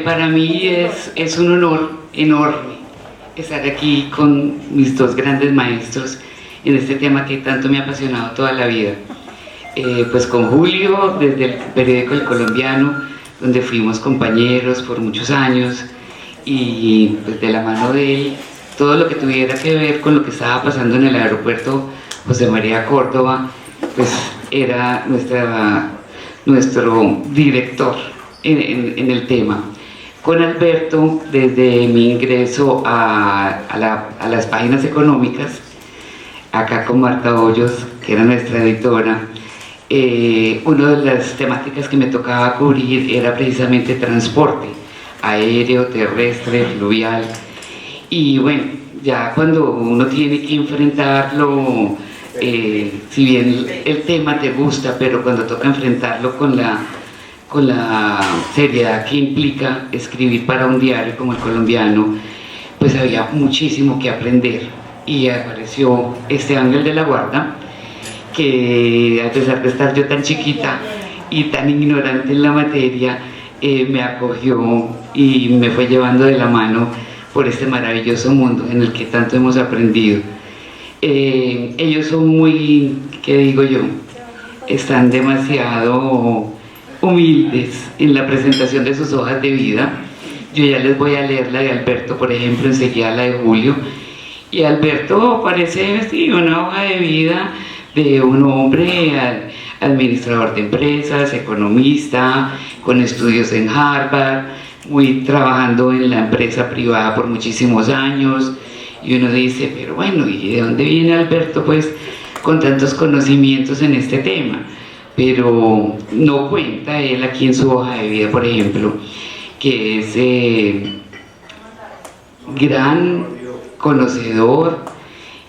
Para mí es un honor enorme estar aquí con mis dos grandes maestros en este tema que tanto me ha apasionado toda la vida. Pues con Julio, desde el periódico El Colombiano, donde fuimos compañeros por muchos años, y pues de la mano de él, todo lo que tuviera que ver con lo que estaba pasando en el aeropuerto José María Córdoba, pues era nuestro director en el tema. Con Alberto, desde mi ingreso a las páginas económicas, acá con Marta Hoyos, que era nuestra editora, una de las temáticas que me tocaba cubrir era precisamente transporte, aéreo, terrestre, fluvial. Y bueno, ya cuando uno tiene que enfrentarlo, si bien el tema te gusta, pero cuando toca enfrentarlo con la seriedad que implica escribir para un diario como El Colombiano, pues había muchísimo que aprender. Y apareció este ángel de la guarda, que a pesar de estar yo tan chiquita y tan ignorante en la materia, me acogió y me fue llevando de la mano por este maravilloso mundo en el que tanto hemos aprendido. Ellos son muy, ¿qué digo yo? Están demasiado humildes en la presentación de sus hojas de vida. Yo ya les voy a leer la de Alberto, por ejemplo, enseguida la de Julio. Y Alberto parece una hoja de vida de un hombre administrador de empresas, economista, con estudios en Harvard, trabajando en la empresa privada por muchísimos años. Y uno dice, pero bueno, ¿y de dónde viene Alberto pues con tantos conocimientos en este tema? Pero no cuenta él aquí en su hoja de vida, por ejemplo, que es gran conocedor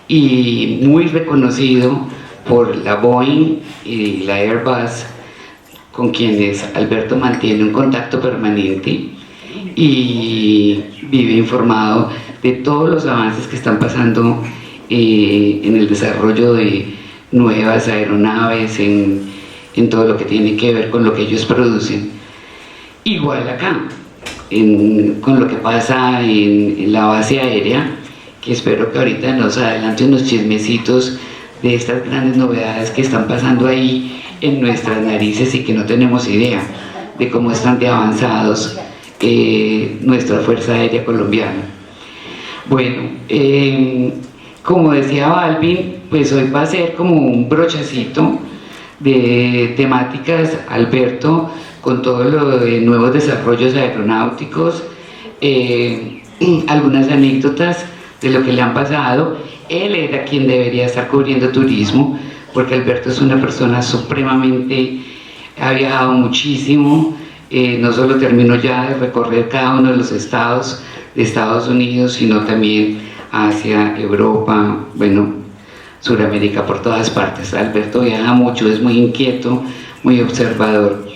y muy reconocido por la Boeing y la Airbus, con quienes Alberto mantiene un contacto permanente y vive informado de todos los avances que están pasando en el desarrollo de nuevas aeronaves, en todo lo que tiene que ver con lo que ellos producen. Igual acá, con lo que pasa en la base aérea, que espero que ahorita nos adelante unos chismecitos de estas grandes novedades que están pasando ahí en nuestras narices y que no tenemos idea de cómo están de avanzados nuestra Fuerza Aérea Colombiana. Bueno, como decía Balvin, pues hoy va a ser como un brochacito de temáticas, Alberto, con todos los nuevos desarrollos aeronáuticos, algunas anécdotas de lo que le han pasado. Él era quien debería estar cubriendo turismo, porque Alberto es una persona supremamente, ha viajado muchísimo, no solo terminó ya de recorrer cada uno de los estados de Estados Unidos, sino también Asia, Europa, bueno, Suramérica, por todas partes. Alberto viaja mucho, es muy inquieto, muy observador.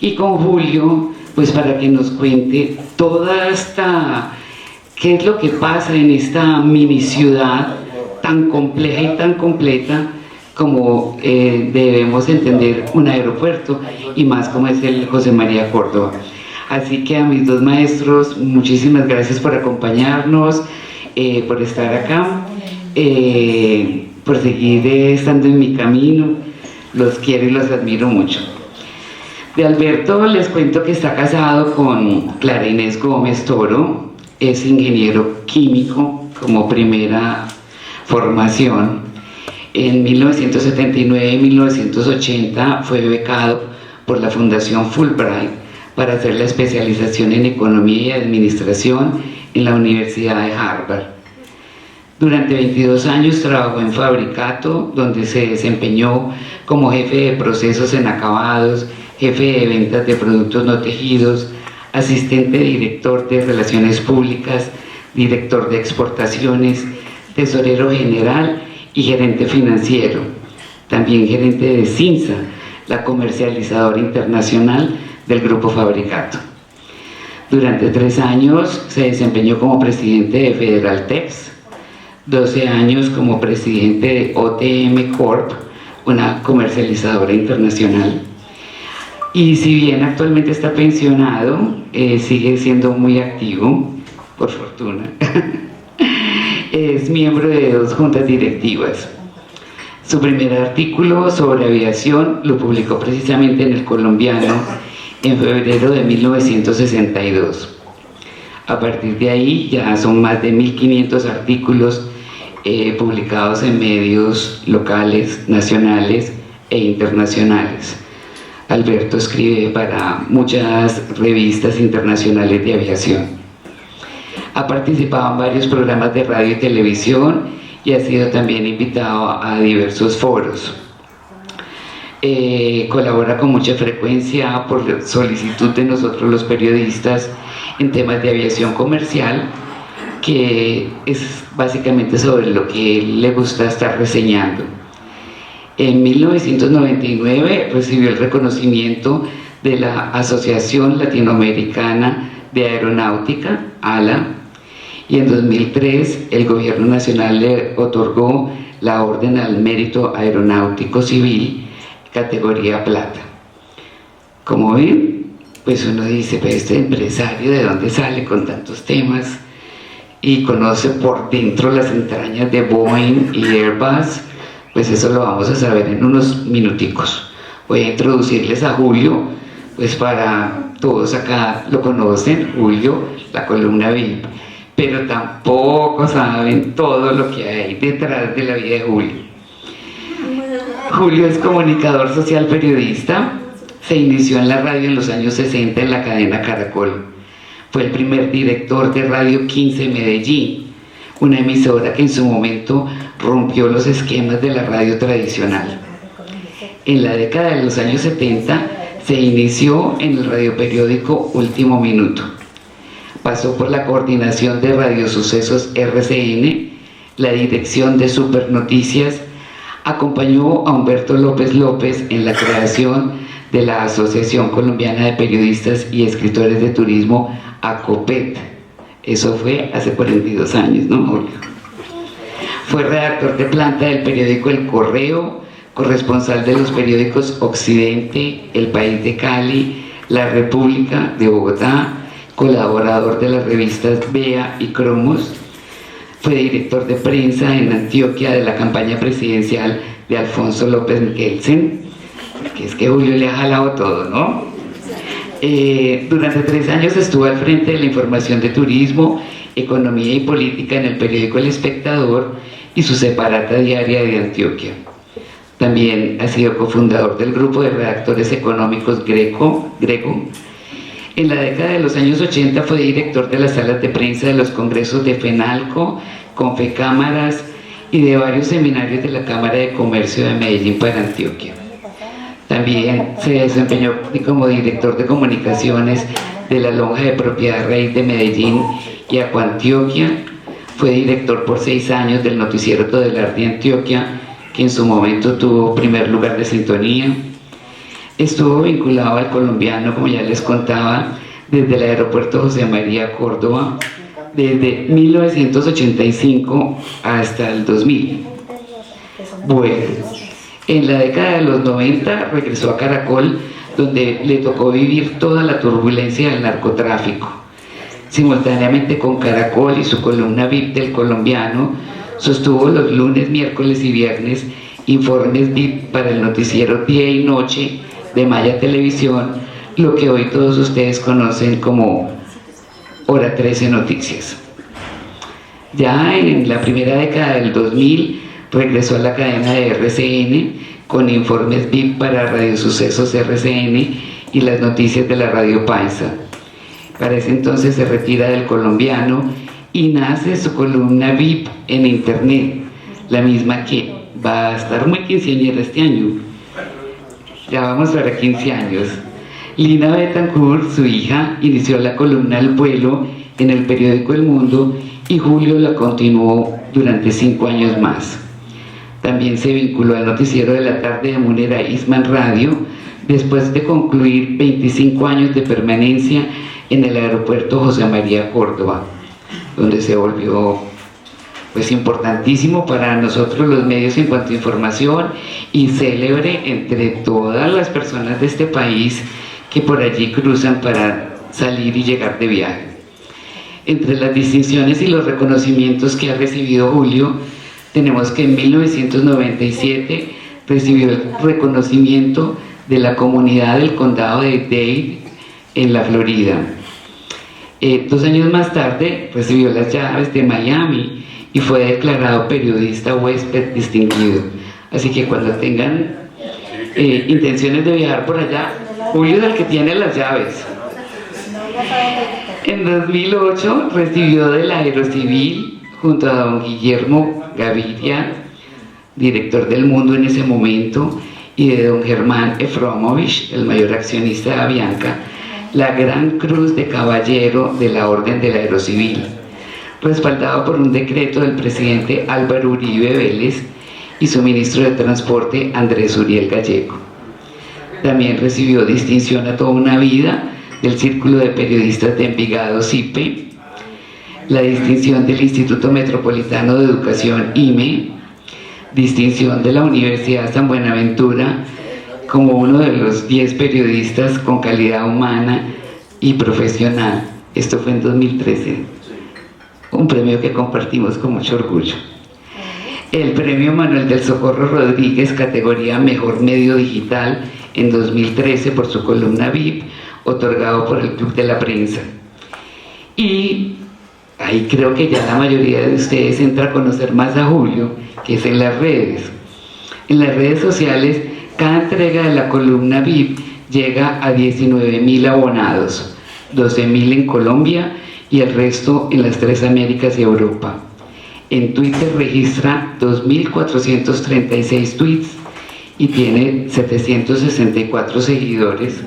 Y con Julio, pues para que nos cuente toda esta, qué es lo que pasa en esta mini ciudad tan compleja y tan completa como debemos entender un aeropuerto, y más como es el José María Córdoba. Así que a mis dos maestros, muchísimas gracias por acompañarnos, por estar acá, por seguir estando en mi camino. Los quiero y los admiro mucho. De Alberto les cuento que está casado con Clara Inés Gómez Toro, es ingeniero químico como primera formación. En 1979 y 1980 fue becado por la Fundación Fulbright para hacer la especialización en Economía y Administración en la Universidad de Harvard. Durante 22 años trabajó en Fabricato, donde se desempeñó como jefe de procesos en acabados, jefe de ventas de productos no tejidos, asistente director de Relaciones Públicas, director de exportaciones, tesorero general y gerente financiero. También gerente de Cinsa, la comercializadora internacional del Grupo Fabricato. Durante 3 años se desempeñó como presidente de Federaltex, 12 años como presidente de OTM Corp, una comercializadora internacional, y si bien actualmente está pensionado, sigue siendo muy activo, por fortuna. Es miembro de 2 juntas directivas. Su primer artículo sobre aviación lo publicó precisamente en El Colombiano en febrero de 1962. A partir de ahí ya son más de 1500 artículos publicados en medios locales, nacionales e internacionales. Alberto escribe para muchas revistas internacionales de aviación. Ha participado en varios programas de radio y televisión y ha sido también invitado a diversos foros. Colabora con mucha frecuencia por solicitud de nosotros los periodistas en temas de aviación comercial, que es básicamente sobre lo que él le gusta estar reseñando. En 1999 recibió el reconocimiento de la Asociación Latinoamericana de Aeronáutica, ALA, y en 2003 el Gobierno Nacional le otorgó la Orden al Mérito Aeronáutico Civil, categoría plata. Como ven, pues uno dice, pues este empresario, ¿de dónde sale con tantos temas? Y conoce por dentro las entrañas de Boeing y Airbus. Pues eso lo vamos a saber en unos minuticos. Voy a introducirles a Julio, pues para todos acá lo conocen, Julio, la columna VIP, pero tampoco saben todo lo que hay detrás de la vida de Julio. Julio es comunicador social periodista, se inició en la radio en los años 60 en la cadena Caracol. Fue el primer director de Radio 15 Medellín, una emisora que en su momento rompió los esquemas de la radio tradicional. En la década de los años 70 se inició en el radioperiódico Último Minuto. Pasó por la coordinación de Radio Sucesos RCN, la dirección de Super Noticias, acompañó a Humberto López López en la creación de la Asociación Colombiana de Periodistas y Escritores de Turismo, ACOPET. Eso fue hace 42 años, ¿no, Julio? Fue redactor de planta del periódico El Correo, corresponsal de los periódicos Occidente, El País de Cali, La República de Bogotá, colaborador de las revistas Vea y Cromos. Fue director de prensa en Antioquia de la campaña presidencial de Alfonso López Michelsen, que es que Julio le ha jalado todo, ¿no? Durante 3 años estuvo al frente de la información de turismo, economía y política en el periódico El Espectador y su separata diaria de Antioquia. También ha sido cofundador del grupo de redactores económicos Grego. En la década de los años 80 fue director de las salas de prensa de los congresos de FENALCO, Confecámaras y de varios seminarios de la Cámara de Comercio de Medellín para Antioquia. También se desempeñó como director de comunicaciones de la Lonja de Propiedad Raíz de Medellín y Acuantioquia. Fue director por 6 años del noticiero Todelar de Antioquia, que en su momento tuvo primer lugar de sintonía. Estuvo vinculado al Colombiano, como ya les contaba, desde el aeropuerto José María Córdoba, desde 1985 hasta el 2000. Bueno, en la década de los 90 regresó a Caracol, donde le tocó vivir toda la turbulencia del narcotráfico. Simultáneamente con Caracol y su columna VIP del Colombiano, sostuvo los lunes, miércoles y viernes informes VIP para el noticiero Día y Noche de Maya Televisión, lo que hoy todos ustedes conocen como Hora 13 Noticias. Ya en la primera década del 2000 regresó a la cadena de RCN con informes VIP para Radio Sucesos RCN y las noticias de la Radio Paisa. Para ese entonces se retira del Colombiano y nace su columna VIP en Internet, la misma que va a estar muy quinceañera este año. Ya vamos para 15 años. Lina Betancourt, su hija, inició la columna El Vuelo en el periódico El Mundo y Julio la continuó durante 5 años más. También se vinculó al noticiero de la tarde de Munera Isman Radio, después de concluir 25 años de permanencia en el aeropuerto José María Córdoba, donde se volvió pues importantísimo para nosotros los medios en cuanto a información y célebre entre todas las personas de este país que por allí cruzan para salir y llegar de viaje. Entre las distinciones y los reconocimientos que ha recibido Julio, tenemos que en 1997 recibió el reconocimiento de la comunidad del condado de Dade en la Florida. 2 años más tarde recibió las llaves de Miami y fue declarado periodista huésped distinguido. Así que cuando tengan intenciones de viajar por allá, Julio es el que tiene las llaves. En 2008 recibió del Aerocivil, junto a don Guillermo Gaviria, director del Mundo en ese momento, y de don Germán Efromovich, el mayor accionista de Avianca, la Gran Cruz de Caballero de la Orden del Aerocivil, respaldado por un decreto del presidente Álvaro Uribe Vélez y su ministro de Transporte Andrés Uriel Gallego. También recibió distinción a toda una vida del Círculo de Periodistas de Envigado, CIPE, la distinción del Instituto Metropolitano de Educación, IME, distinción de la Universidad San Buenaventura como uno de los 10 periodistas con calidad humana y profesional. Esto fue en 2013, un premio que compartimos con mucho orgullo. El premio Manuel del Socorro Rodríguez, categoría Mejor Medio Digital, en 2013 por su columna VIP, otorgado por el Club de la Prensa. Y ahí creo que ya la mayoría de ustedes entra a conocer más a Julio, que es en las redes. En las redes sociales, cada entrega de la columna VIP llega a 19.000 abonados, 12.000 en Colombia y el resto en las 3 Américas y Europa. En Twitter registra 2.436 tweets y tiene 764 seguidores.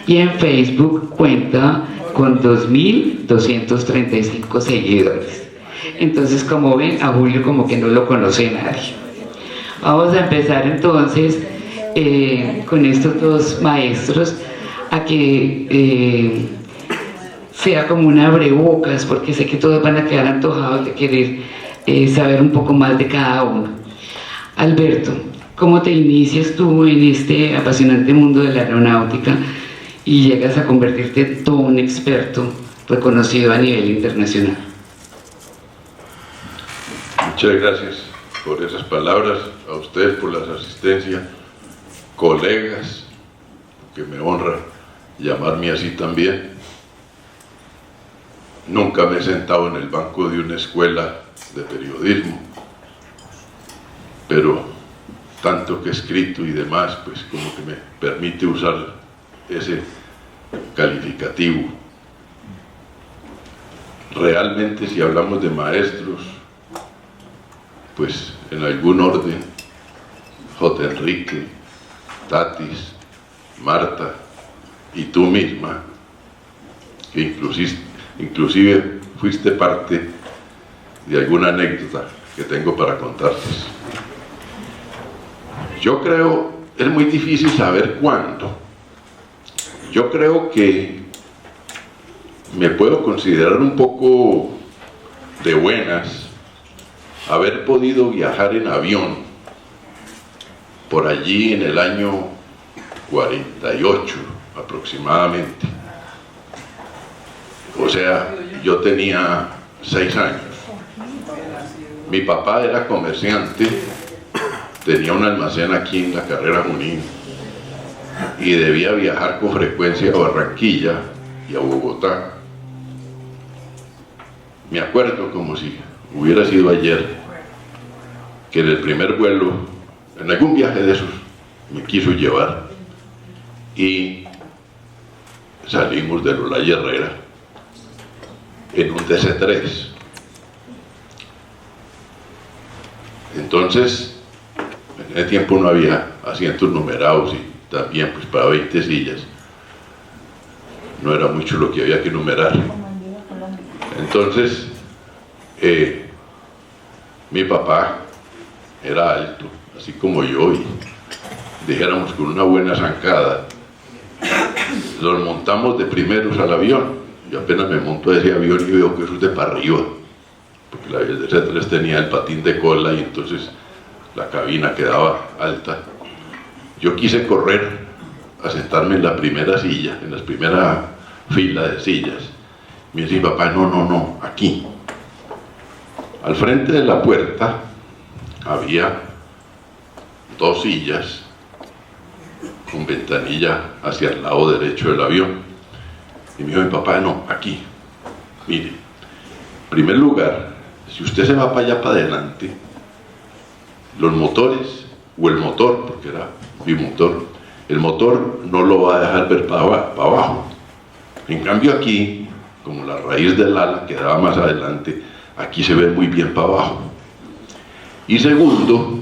Y en Facebook cuenta con 2.235 seguidores. Entonces, como ven, a Julio como que no lo conoce nadie. Vamos a empezar entonces con estos 2 maestros a que sea como un abrebocas, porque sé que todos van a quedar antojados de querer saber un poco más de cada uno. Alberto, ¿cómo te inicias tú en este apasionante mundo de la aeronáutica y llegas a convertirte en todo un experto reconocido a nivel internacional? Muchas gracias por esas palabras, a ustedes por la asistencia, colegas, que me honra llamarme así también. Nunca me he sentado en el banco de una escuela de periodismo, pero tanto que he escrito y demás, pues como que me permite usar ese calificativo. Realmente, si hablamos de maestros, pues en algún orden, J. Enrique, Tatis, Marta y tú misma, que inclusive fuiste parte de alguna anécdota que tengo para contarles. Yo creo, es muy difícil saber cuándo. Yo creo que me puedo considerar un poco de buenas haber podido viajar en avión por allí en el año 48 aproximadamente. O sea, yo tenía 6 años. Mi papá era comerciante, tenía un almacén aquí en la Carrera Junín y debía viajar con frecuencia a Barranquilla y a Bogotá. Me acuerdo como si hubiera sido ayer que en el primer vuelo, en algún viaje de esos, me quiso llevar y salimos de Olaya Herrera en un DC-3. Entonces, en ese tiempo no había asientos numerados y también pues para 20 sillas no era mucho lo que había que numerar. Entonces mi papá era alto, así como yo, y dijéramos con una buena zancada los montamos de primeros al avión. Yo apenas me monto a ese avión y veo que eso es de para arriba, porque la DC-3 tenía el patín de cola y entonces la cabina quedaba alta. Yo quise correr a sentarme en la primera silla, en la primera fila de sillas. Me dice, papá, no, aquí. Al frente de la puerta había 2 sillas con ventanilla hacia el lado derecho del avión. Y me dijo, mi papá, no, aquí. Mire, en primer lugar, si usted se va para allá para adelante, los motores, o el motor, porque era bimotor, el motor no lo va a dejar ver para abajo. En cambio aquí, como la raíz del ala quedaba más adelante, aquí se ve muy bien para abajo. Y segundo,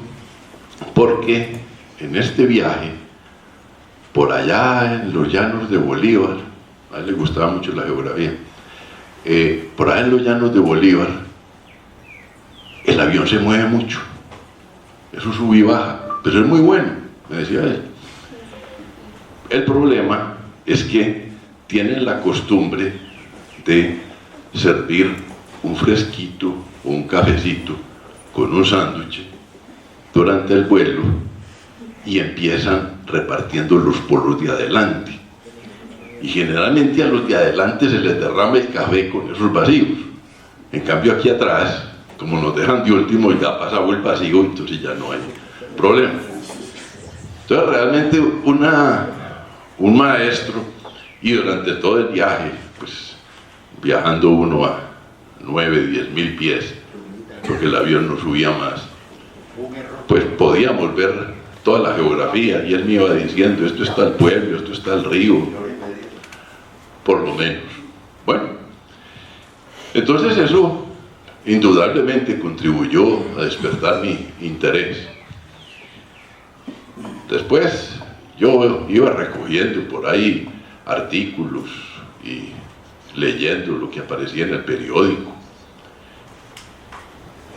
porque en este viaje, por allá en los llanos de Bolívar, a él le gustaba mucho la geografía, por allá en los llanos de Bolívar, el avión se mueve mucho, eso sube y baja, pero es muy bueno, me decía él. El problema es que tienen la costumbre de servir un fresquito o un cafecito con un sándwich durante el vuelo y empiezan repartiendo los por los de adelante. Y generalmente a los de adelante se les derrama el café con esos vacíos. En cambio aquí atrás, como nos dejan de último, ya ha pasado el vacío, entonces ya no hay problema. Entonces realmente un maestro, y durante todo el viaje, pues viajando uno a 9, 10 mil pies, porque el avión no subía más, pues podíamos ver toda la geografía, y él me iba diciendo, esto está el pueblo, esto está el río, por lo menos. Bueno, entonces eso indudablemente contribuyó a despertar mi interés. Después yo iba recogiendo por ahí artículos y leyendo lo que aparecía en el periódico.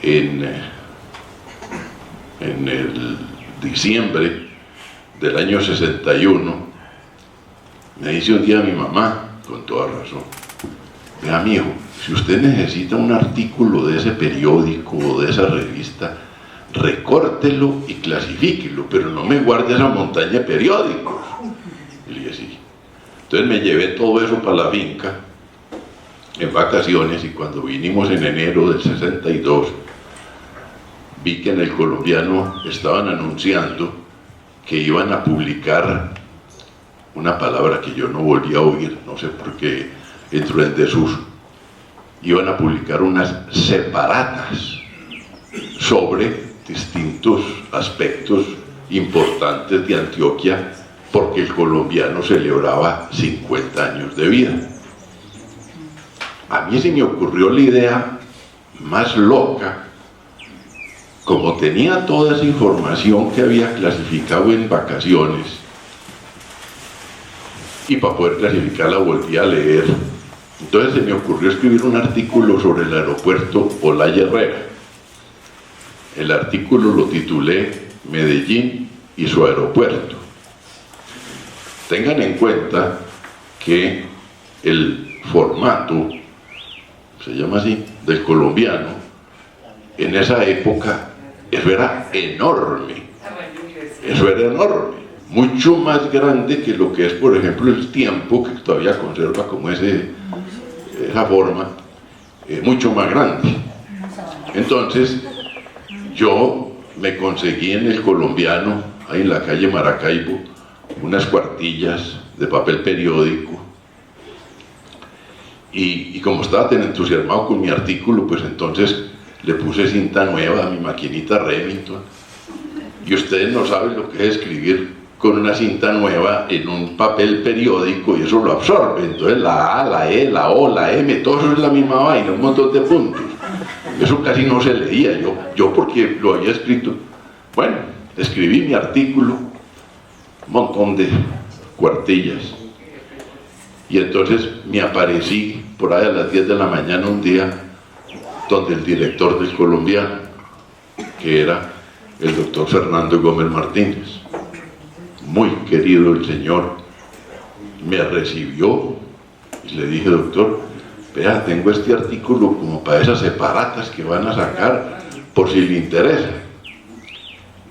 En el diciembre del año 61 me dice un día mi mamá, con toda razón, vea, mijo, si usted necesita un artículo de ese periódico o de esa revista, recórtelo y clasifíquelo, pero no me guarde esa montaña de periódicos. Y le dije, sí. Entonces me llevé todo eso para la finca en vacaciones, y cuando vinimos en enero del 62 vi que en El Colombiano estaban anunciando que iban a publicar una palabra que yo no volví a oír, no sé por qué entró en desuso. Iban a publicar unas separatas sobre distintos aspectos importantes de Antioquia, porque El Colombiano celebraba 50 años de vida. A mí se me ocurrió la idea más loca, como tenía toda esa información que había clasificado en vacaciones, y para poder clasificarla volví a leer. Entonces se me ocurrió escribir un artículo sobre el aeropuerto Olaya Herrera. El artículo lo titulé Medellín y su aeropuerto. Tengan en cuenta que el formato, se llama así, del Colombiano, en esa época, eso era enorme. Eso era enorme. Mucho más grande que lo que es, por ejemplo, El Tiempo, que todavía conserva como esa forma, mucho más grande. Entonces, yo me conseguí en El Colombiano, ahí en la calle Maracaibo, unas cuartillas de papel periódico, y como estaba tan entusiasmado con mi artículo, pues entonces le puse cinta nueva a mi maquinita Remington, y ustedes no saben lo que es escribir con una cinta nueva en un papel periódico, y eso lo absorbe. Entonces la A, la E, la O, la M, todo eso es la misma vaina, un montón de puntos. Eso casi no se leía, yo porque lo había escrito. Bueno, escribí mi artículo, un montón de cuartillas, y entonces me aparecí por ahí a las 10 de la mañana un día donde el director del Colombiano, que era el doctor Fernando Gómez Martínez, muy querido el señor, me recibió y le dije, doctor, vea, tengo este artículo como para esas separatas que van a sacar, por si le interesa.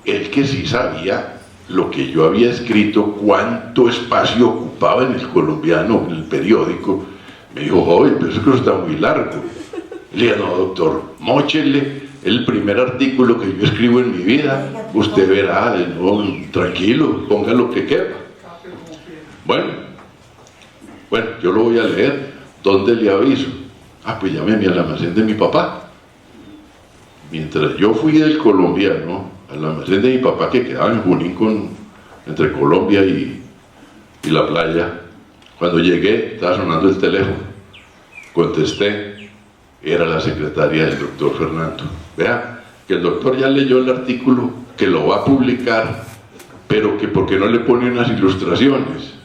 Él, que sí sabía lo que yo había escrito, cuánto espacio ocupaba en El Colombiano, en el periódico. Me dijo, joven, pero eso está muy largo. Le dije, no, doctor, móchele el primer artículo que yo escribo en mi vida, usted verá, no, tranquilo, ponga lo que quepa. Bueno, yo lo voy a leer. ¿Dónde le aviso? Pues llámeme al almacén de mi papá. Mientras yo fui del Colombiano al almacén de mi papá, que quedaba en Junín, entre Colombia y la playa, cuando llegué estaba sonando el teléfono. Contesté, era la secretaria del doctor Fernando. Vea, que el doctor ya leyó el artículo, que lo va a publicar, pero que por qué no le pone unas ilustraciones.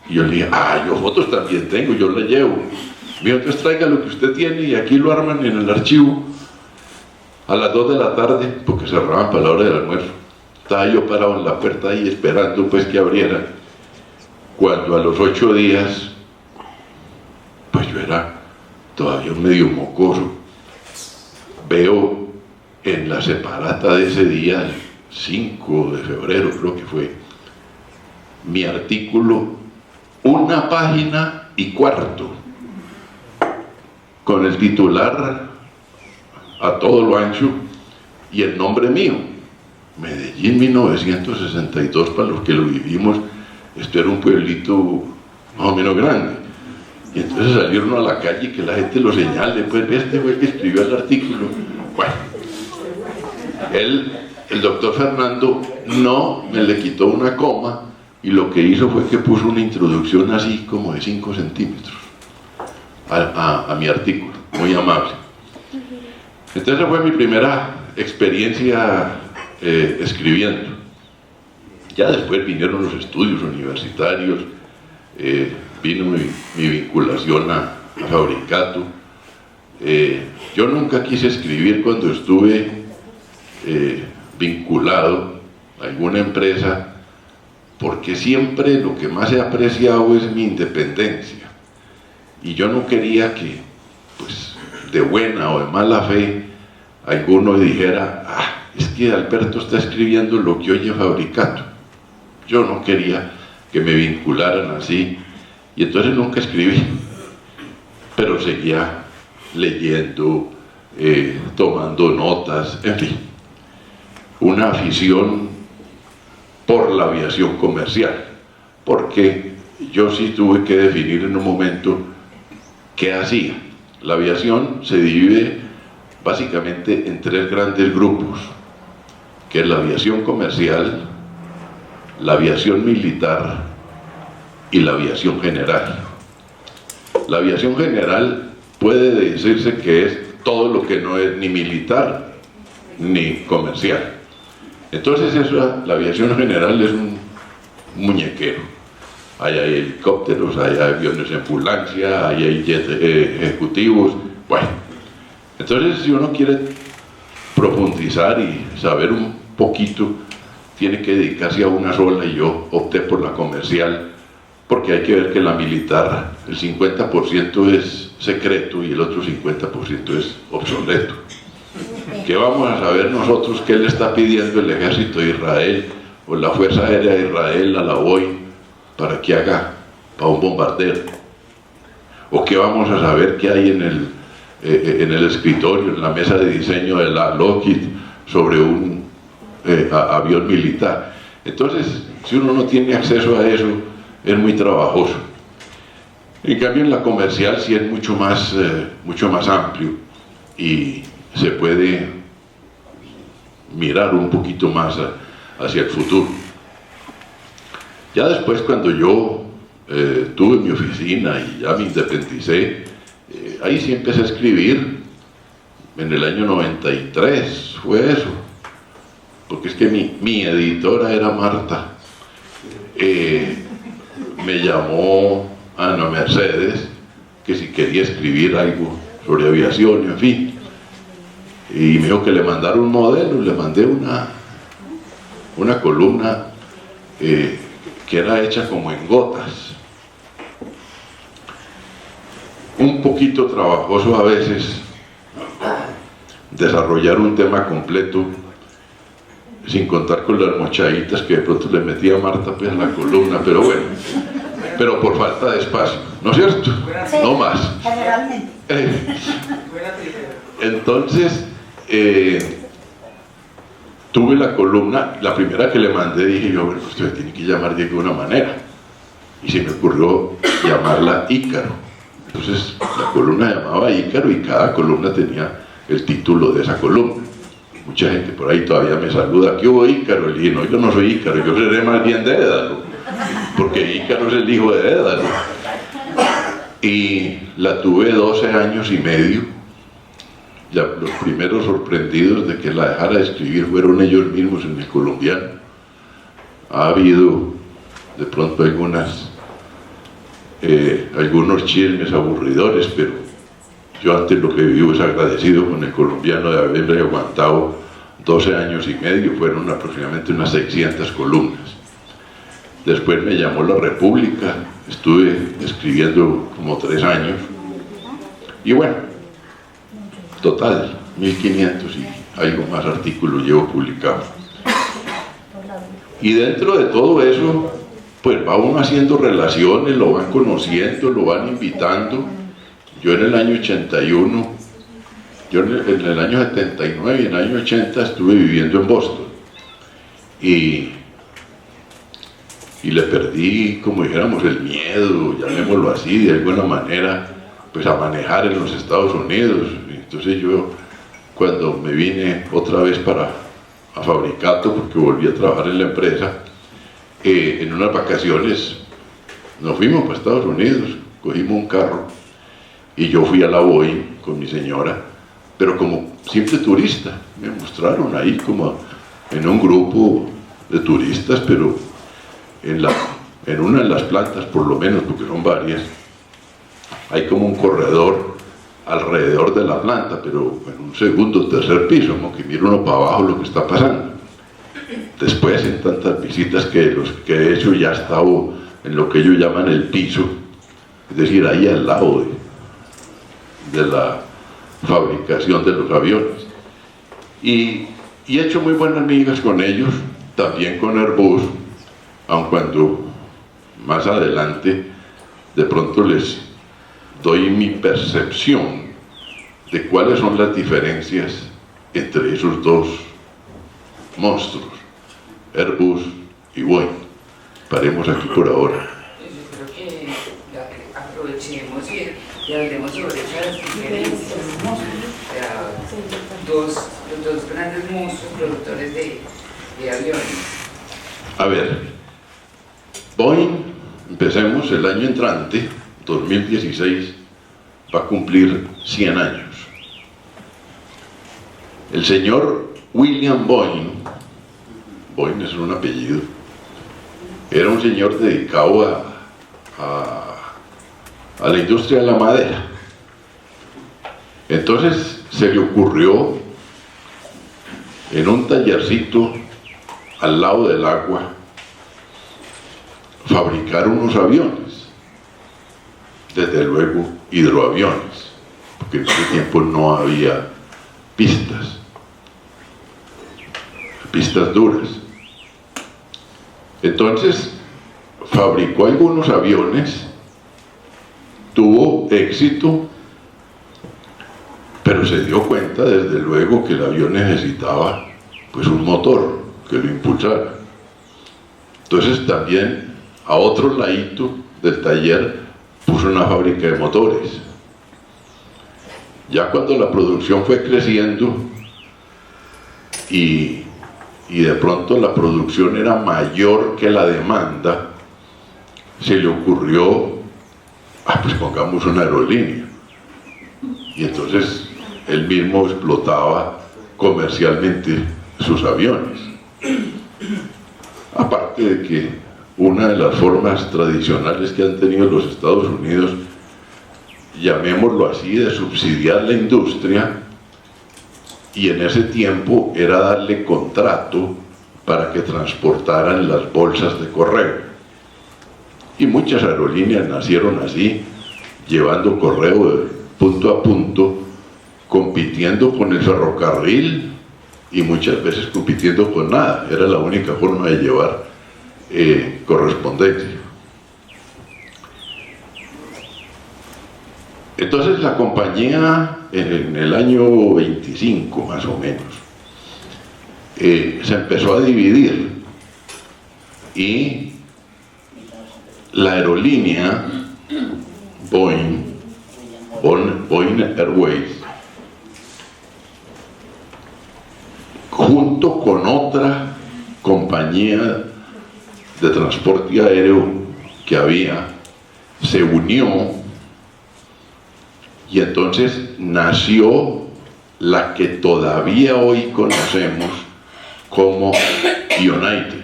Y yo le dije, yo fotos también tengo, yo la llevo. Mira, entonces traiga lo que usted tiene y aquí lo arman en el archivo. A las 2 de la tarde, porque cerraban para la hora del almuerzo, estaba yo parado en la puerta ahí esperando pues que abrieran. Cuando a los 8 días, pues yo era todavía un medio mocoso, veo en la separata de ese día, el 5 de febrero creo que fue, mi artículo, 1 página y cuarto, con el titular a todo lo ancho y el nombre mío, Medellín 1962. Para los que lo vivimos, esto era un pueblito más o menos grande, y entonces salieron a la calle y que la gente lo señale, pues este fue el que escribió el artículo. Bueno, el doctor Fernando no me le quitó una coma, y lo que hizo fue que puso una introducción así como de 5 centímetros a mi artículo, muy amable. Entonces esa fue mi primera experiencia escribiendo. Ya después vinieron los estudios universitarios, vino mi vinculación a Fabricato. Yo nunca quise escribir cuando estuve vinculado a alguna empresa, porque siempre lo que más he apreciado es mi independencia, y yo no quería que, pues, de buena o de mala fe, alguno dijera, es que Alberto está escribiendo lo que oye Fabricato. Yo no quería que me vincularan así, y entonces nunca escribí, pero seguía leyendo, tomando notas, en fin, una afición por la aviación comercial, porque yo sí tuve que definir en un momento qué hacía. La aviación se divide básicamente en 3 grandes grupos, que es la aviación comercial, la aviación militar y la aviación general. La aviación general puede decirse que es todo lo que no es ni militar ni comercial. Entonces la aviación general es un muñequero. Ahí hay helicópteros, hay aviones en ambulancia, ahí hay jets ejecutivos. Bueno, entonces si uno quiere profundizar y saber un poquito, tiene que dedicarse a una sola, y yo opté por la comercial, porque hay que ver que la militar, el 50% es secreto y el otro 50% es obsoleto. ¿Qué vamos a saber nosotros qué le está pidiendo el ejército de Israel o la Fuerza Aérea de Israel a la OI para que haga para un bombardero? ¿O qué vamos a saber qué hay en el escritorio, en la mesa de diseño de la Lockheed sobre un avión militar? Entonces, si uno no tiene acceso a eso, es muy trabajoso. En cambio, en la comercial sí es mucho más amplio, y se puede mirar un poquito más hacia el futuro. Ya después, cuando yo tuve mi oficina y ya me independicé, ahí sí empecé a escribir. En el año 93 fue eso, porque es que mi editora era Marta. Me llamó Ana Mercedes, que si quería escribir algo sobre aviación, en fin, y me dijo que le mandara un modelo. Le mandé una columna que era hecha como en gotas, un poquito trabajoso a veces desarrollar un tema completo, sin contar con las mochaditas que de pronto le metía Marta pues, a la columna, pero bueno, pero por falta de espacio, ¿no es cierto? Sí, no más. Generalmente. Entonces, tuve la columna, la primera que le mandé, dije yo, bueno, usted tiene que llamar de alguna manera, y se me ocurrió llamarla Ícaro. Entonces, la columna llamaba Ícaro y cada columna tenía el título de esa columna. Mucha gente por ahí todavía me saluda, ¿qué hubo Ícaro? Le dije, no, yo no soy Ícaro, yo seré más bien de Dédalo, porque Ícaro es el hijo de Dédalo. Y la tuve 12 años y medio. Ya los primeros sorprendidos de que la dejara de escribir fueron ellos mismos en El Colombiano. Ha habido de pronto algunos chismes aburridores, pero yo antes lo que vivo es agradecido con El Colombiano de haberme aguantado 12 años y medio, fueron aproximadamente unas 600 columnas. Después me llamó La República, estuve escribiendo como 3 años, y bueno, total, 1500 y algo más artículos llevo publicados. Y dentro de todo eso, pues va uno haciendo relaciones, lo van conociendo, lo van invitando. Yo en el año 81, en el año 79 y en el año 80 estuve viviendo en Boston. Y le perdí, como dijéramos, el miedo, llamémoslo así, de alguna manera, pues a manejar en los Estados Unidos. Entonces yo, cuando me vine otra vez a Fabricato, porque volví a trabajar en la empresa, en unas vacaciones nos fuimos para Estados Unidos, cogimos un carro y yo fui a la Boeing con mi señora, pero como simple turista. Me mostraron ahí como en un grupo de turistas, pero en una de las plantas, por lo menos, porque son varias, hay como un corredor alrededor de la planta, pero en un segundo o tercer piso, como que mira uno para abajo lo que está pasando. Después, en tantas visitas que he hecho, ya he estado en lo que ellos llaman el piso, es decir, ahí al lado de la fabricación de los aviones. Y he hecho muy buenas amigas con ellos, también con Airbus, aun cuando más adelante de pronto les doy mi percepción de cuáles son las diferencias entre esos dos monstruos, Airbus y Boeing. Paremos aquí por ahora. Yo creo que aprovechemos y hablemos sobre esas diferencias. Los dos grandes monstruos productores de aviones. A ver, Boeing, empecemos el año entrante, 2016, va a cumplir 100 años. El señor William Boeing es un apellido, era un señor dedicado a la industria de la madera. Entonces se le ocurrió en un tallercito al lado del agua fabricar unos aviones, desde luego hidroaviones, porque en ese tiempo no había pistas duras. Entonces fabricó algunos aviones, tuvo éxito, pero se dio cuenta desde luego que el avión necesitaba pues un motor que lo impulsara. Entonces también a otro ladito del taller puso una fábrica de motores. Ya cuando la producción fue creciendo y de pronto la producción era mayor que la demanda, se le ocurrió, pues pongamos una aerolínea. Y entonces él mismo explotaba comercialmente sus aviones. Aparte de que una de las formas tradicionales que han tenido los Estados Unidos, llamémoslo así, de subsidiar la industria, y en ese tiempo era darle contrato para que transportaran las bolsas de correo. Y muchas aerolíneas nacieron así, llevando correo de punto a punto, compitiendo con el ferrocarril y muchas veces compitiendo con nada. Era la única forma de llevar correspondencia. Entonces la compañía en el año 25 más o menos se empezó a dividir, y la aerolínea Boeing Airways, junto con otra compañía de transporte aéreo que había, se unió, y entonces nació la que todavía hoy conocemos como United,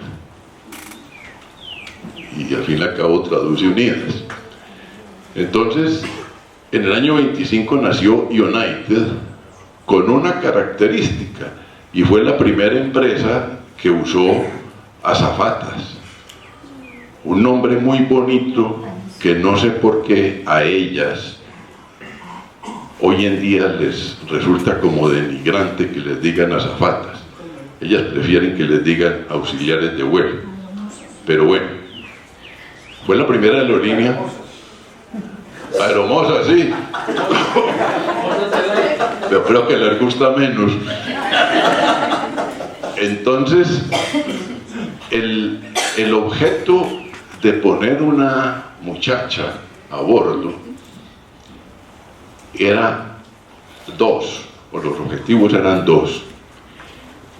y al fin y al cabo traduce Unidas. Entonces, en el año 25 nació United con una característica, y fue la primera empresa que usó azafatas. Un nombre muy bonito que no sé por qué a ellas hoy en día les resulta como denigrante que les digan azafatas. Ellas prefieren que les digan auxiliares de vuelo. Pero bueno, fue la primera aerolínea. Aeromosa, sí. Pero creo que les gusta menos. Entonces, el objeto de poner una muchacha a bordo era dos, o los objetivos eran dos.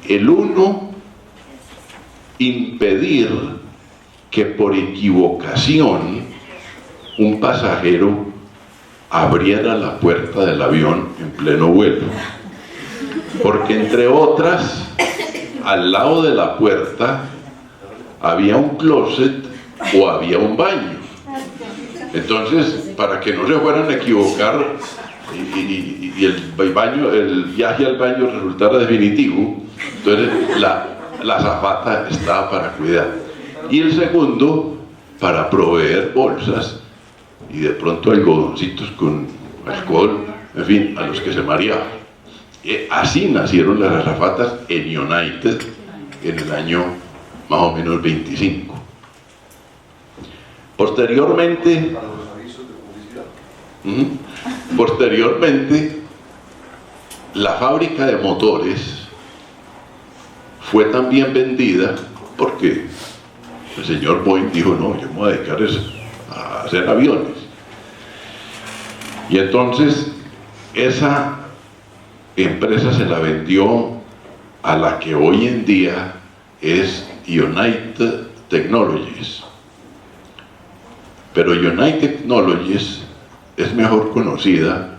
El uno, impedir que por equivocación un pasajero abriera la puerta del avión en pleno vuelo, porque entre otras, al lado de la puerta había un closet o había un baño. Entonces, para que no se fueran a equivocar y el viaje al baño resultara definitivo, entonces la azafata estaba para cuidar. Y el segundo, para proveer bolsas y de pronto algodoncitos con alcohol, en fin, a los que se mareaban. Así nacieron las azafatas en United en el año más o menos 25. Posteriormente, la fábrica de motores fue también vendida porque el señor Boeing dijo: no, yo me voy a dedicar a hacer aviones. Y entonces esa empresa se la vendió a la que hoy en día es United Technologies. Pero United Technologies es mejor conocida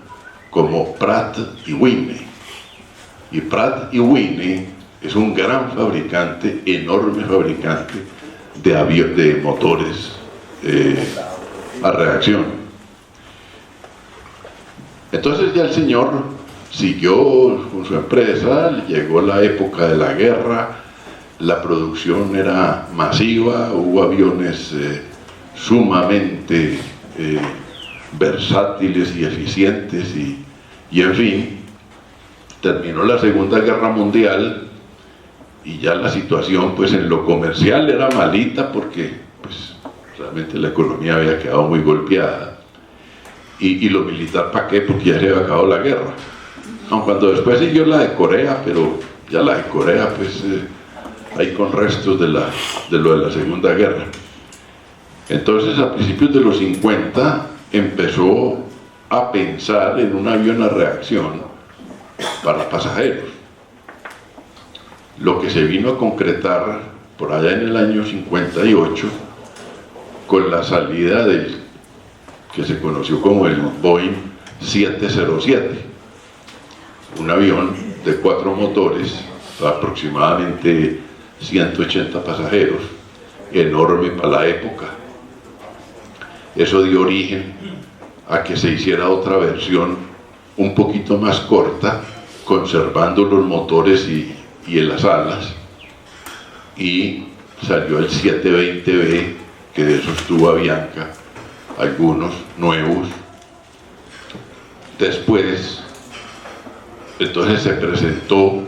como Pratt y Whitney. Y Pratt y Whitney es un gran fabricante, enorme fabricante de motores a reacción. Entonces ya el señor siguió con su empresa, llegó la época de la guerra, la producción era masiva, hubo aviones sumamente versátiles y eficientes, y en fin, terminó la Segunda Guerra Mundial y ya la situación pues en lo comercial era malita, porque pues realmente la economía había quedado muy golpeada, y lo militar ¿para qué? Porque ya se había acabado la guerra. Aun cuando después siguió la de Corea, pero ya la de Corea pues hay con restos de lo de la Segunda Guerra. Entonces a principios de los 50 empezó a pensar en un avión a reacción para pasajeros. Lo que se vino a concretar por allá en el año 58 con la salida del que se conoció como el Boeing 707, un avión de 4 motores, aproximadamente 180 pasajeros, enorme para la época. Eso dio origen a que se hiciera otra versión un poquito más corta, conservando los motores y en las alas, y salió el 720B, que de esos tuvo Avianca algunos nuevos. Después entonces se presentó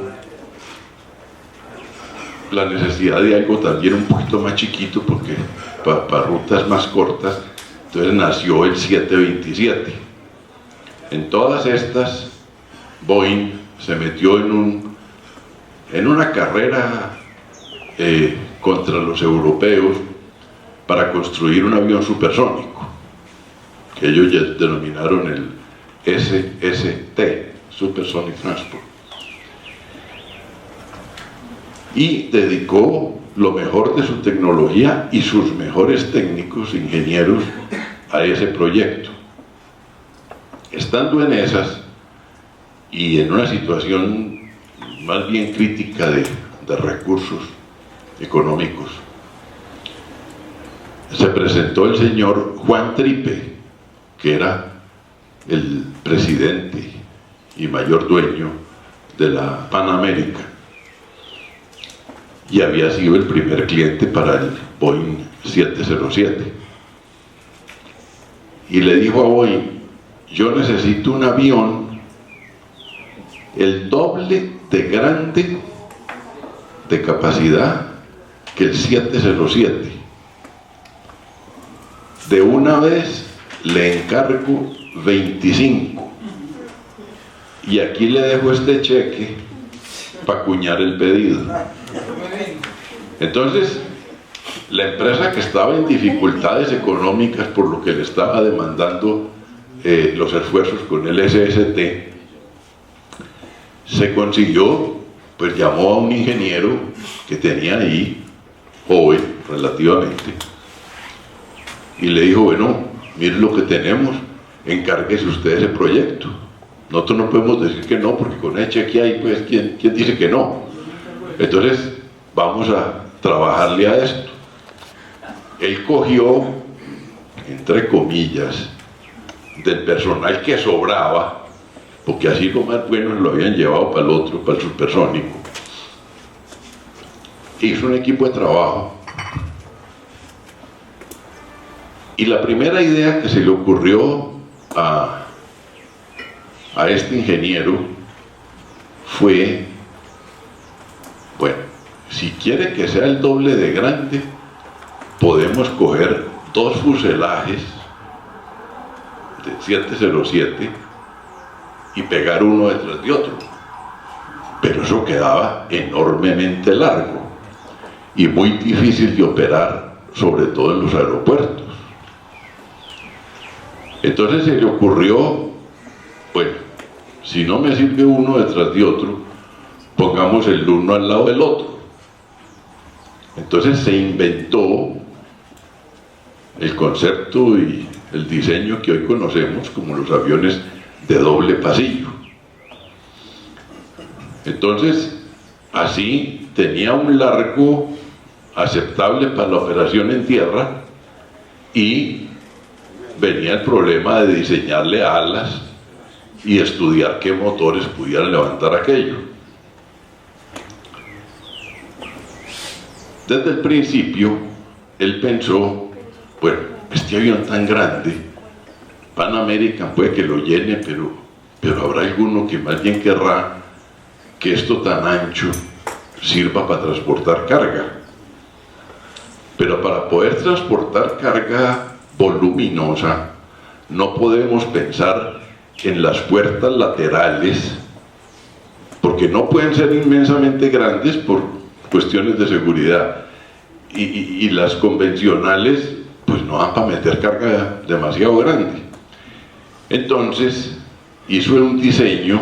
la necesidad de algo también un poquito más chiquito, porque para rutas más cortas, entonces nació el 727. En todas estas, Boeing se metió en una carrera contra los europeos para construir un avión supersónico, que ellos ya denominaron el SST, Supersonic Transport, y dedicó lo mejor de su tecnología y sus mejores técnicos, ingenieros, a ese proyecto. Estando en esas y en una situación más bien crítica de recursos económicos, se presentó el señor Juan Tripe, que era el presidente y mayor dueño de la Pan American, y había sido el primer cliente para el Boeing 707. Y le dijo a Boeing: yo necesito un avión el doble de grande de capacidad que el 707. De una vez le encargo 25. Y aquí le dejo este cheque para acuñar el pedido. Entonces, la empresa, que estaba en dificultades económicas por lo que le estaba demandando los esfuerzos con el SST, se consiguió, pues llamó a un ingeniero que tenía ahí, joven relativamente, y le dijo: bueno, mire lo que tenemos, encárguese usted ese proyecto. Nosotros no podemos decir que no, porque con el cheque ahí, pues, ¿quién dice que no? Entonces, vamos a trabajarle a esto. Él cogió, entre comillas, del personal que sobraba, porque así lo más bueno lo habían llevado para el otro, para el supersónico. Hizo un equipo de trabajo. Y la primera idea que se le ocurrió a este ingeniero fue: bueno, si quiere que sea el doble de grande, podemos coger 2 fuselajes de 707 y pegar uno detrás de otro. Pero eso quedaba enormemente largo y muy difícil de operar, sobre todo en los aeropuertos. Entonces se le ocurrió: bueno, si no me sirve uno detrás de otro, pongamos el uno al lado del otro. Entonces se inventó el concepto y el diseño que hoy conocemos como los aviones de doble pasillo. Entonces, así tenía un largo aceptable para la operación en tierra, y venía el problema de diseñarle alas y estudiar qué motores pudieran levantar aquello. Desde el principio, él pensó: bueno, este avión tan grande, Pan American puede que lo llene, pero habrá alguno que más bien querrá que esto tan ancho sirva para transportar carga. Pero para poder transportar carga voluminosa, no podemos pensar en las puertas laterales, porque no pueden ser inmensamente grandes por cuestiones de seguridad, y las convencionales pues no dan para meter carga demasiado grande. Entonces hizo un diseño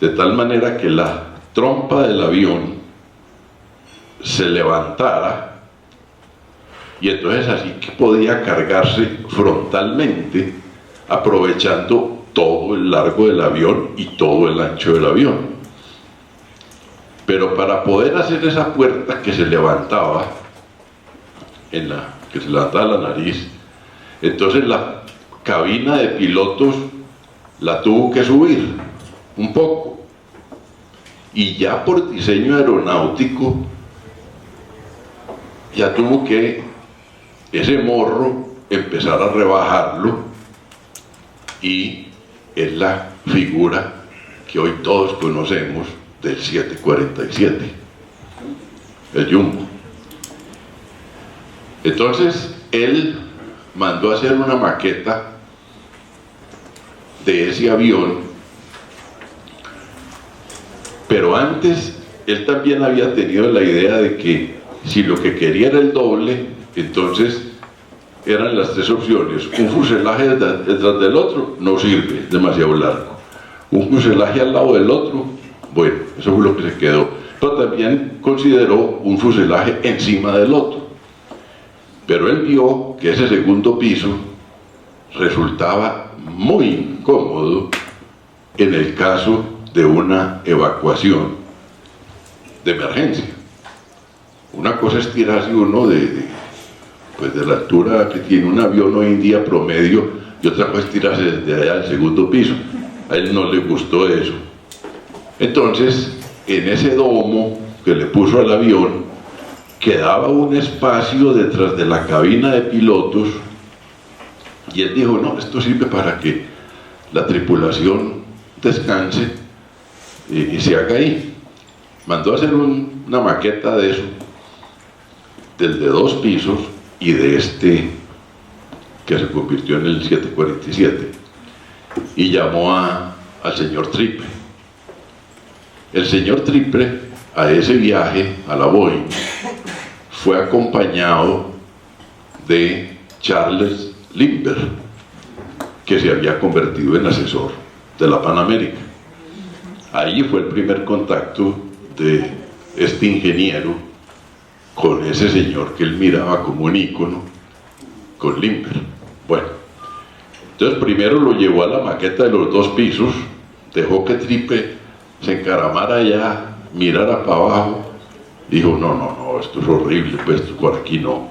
de tal manera que la trompa del avión se levantara, y entonces así que podía cargarse frontalmente, aprovechando todo el largo del avión y todo el ancho del avión. Pero para poder hacer esa puerta que se levantaba, que se levantaba la nariz, entonces la cabina de pilotos la tuvo que subir un poco, y ya por diseño aeronáutico ya tuvo que ese morro empezar a rebajarlo, y es la figura que hoy todos conocemos del 747. el Jumbo. Entonces él mandó a hacer una maqueta de ese avión, pero antes él también había tenido la idea de que si lo que quería era el doble, entonces eran las tres opciones: un fuselaje detrás del otro, no sirve, es demasiado largo; un fuselaje al lado del otro, bueno, eso fue lo que se quedó. Pero también consideró un fuselaje encima del otro, pero él vio que ese segundo piso resultaba muy incómodo en el caso de una evacuación de emergencia. Una cosa es tirarse uno de la altura que tiene un avión hoy en día promedio, y otra cosa es tirarse desde allá al segundo piso. A él no le gustó eso. Entonces, en ese domo que le puso al avión, quedaba un espacio detrás de la cabina de pilotos, y él dijo: no, esto sirve para que la tripulación descanse y se haga ahí. Mandó a hacer una maqueta de eso, del de 2 pisos y de este que se convirtió en el 747, y llamó al señor Triple. El señor Triple, a ese viaje a la Boeing, fue acompañado de Charles Lindbergh, que se había convertido en asesor de la Pan América. Ahí fue el primer contacto de este ingeniero con ese señor que él miraba como un ícono, con Lindbergh. Bueno, entonces primero lo llevó a la maqueta de los 2 pisos, dejó que Triple se encaramara allá, mirara para abajo, dijo: no, esto es horrible, pues por aquí no,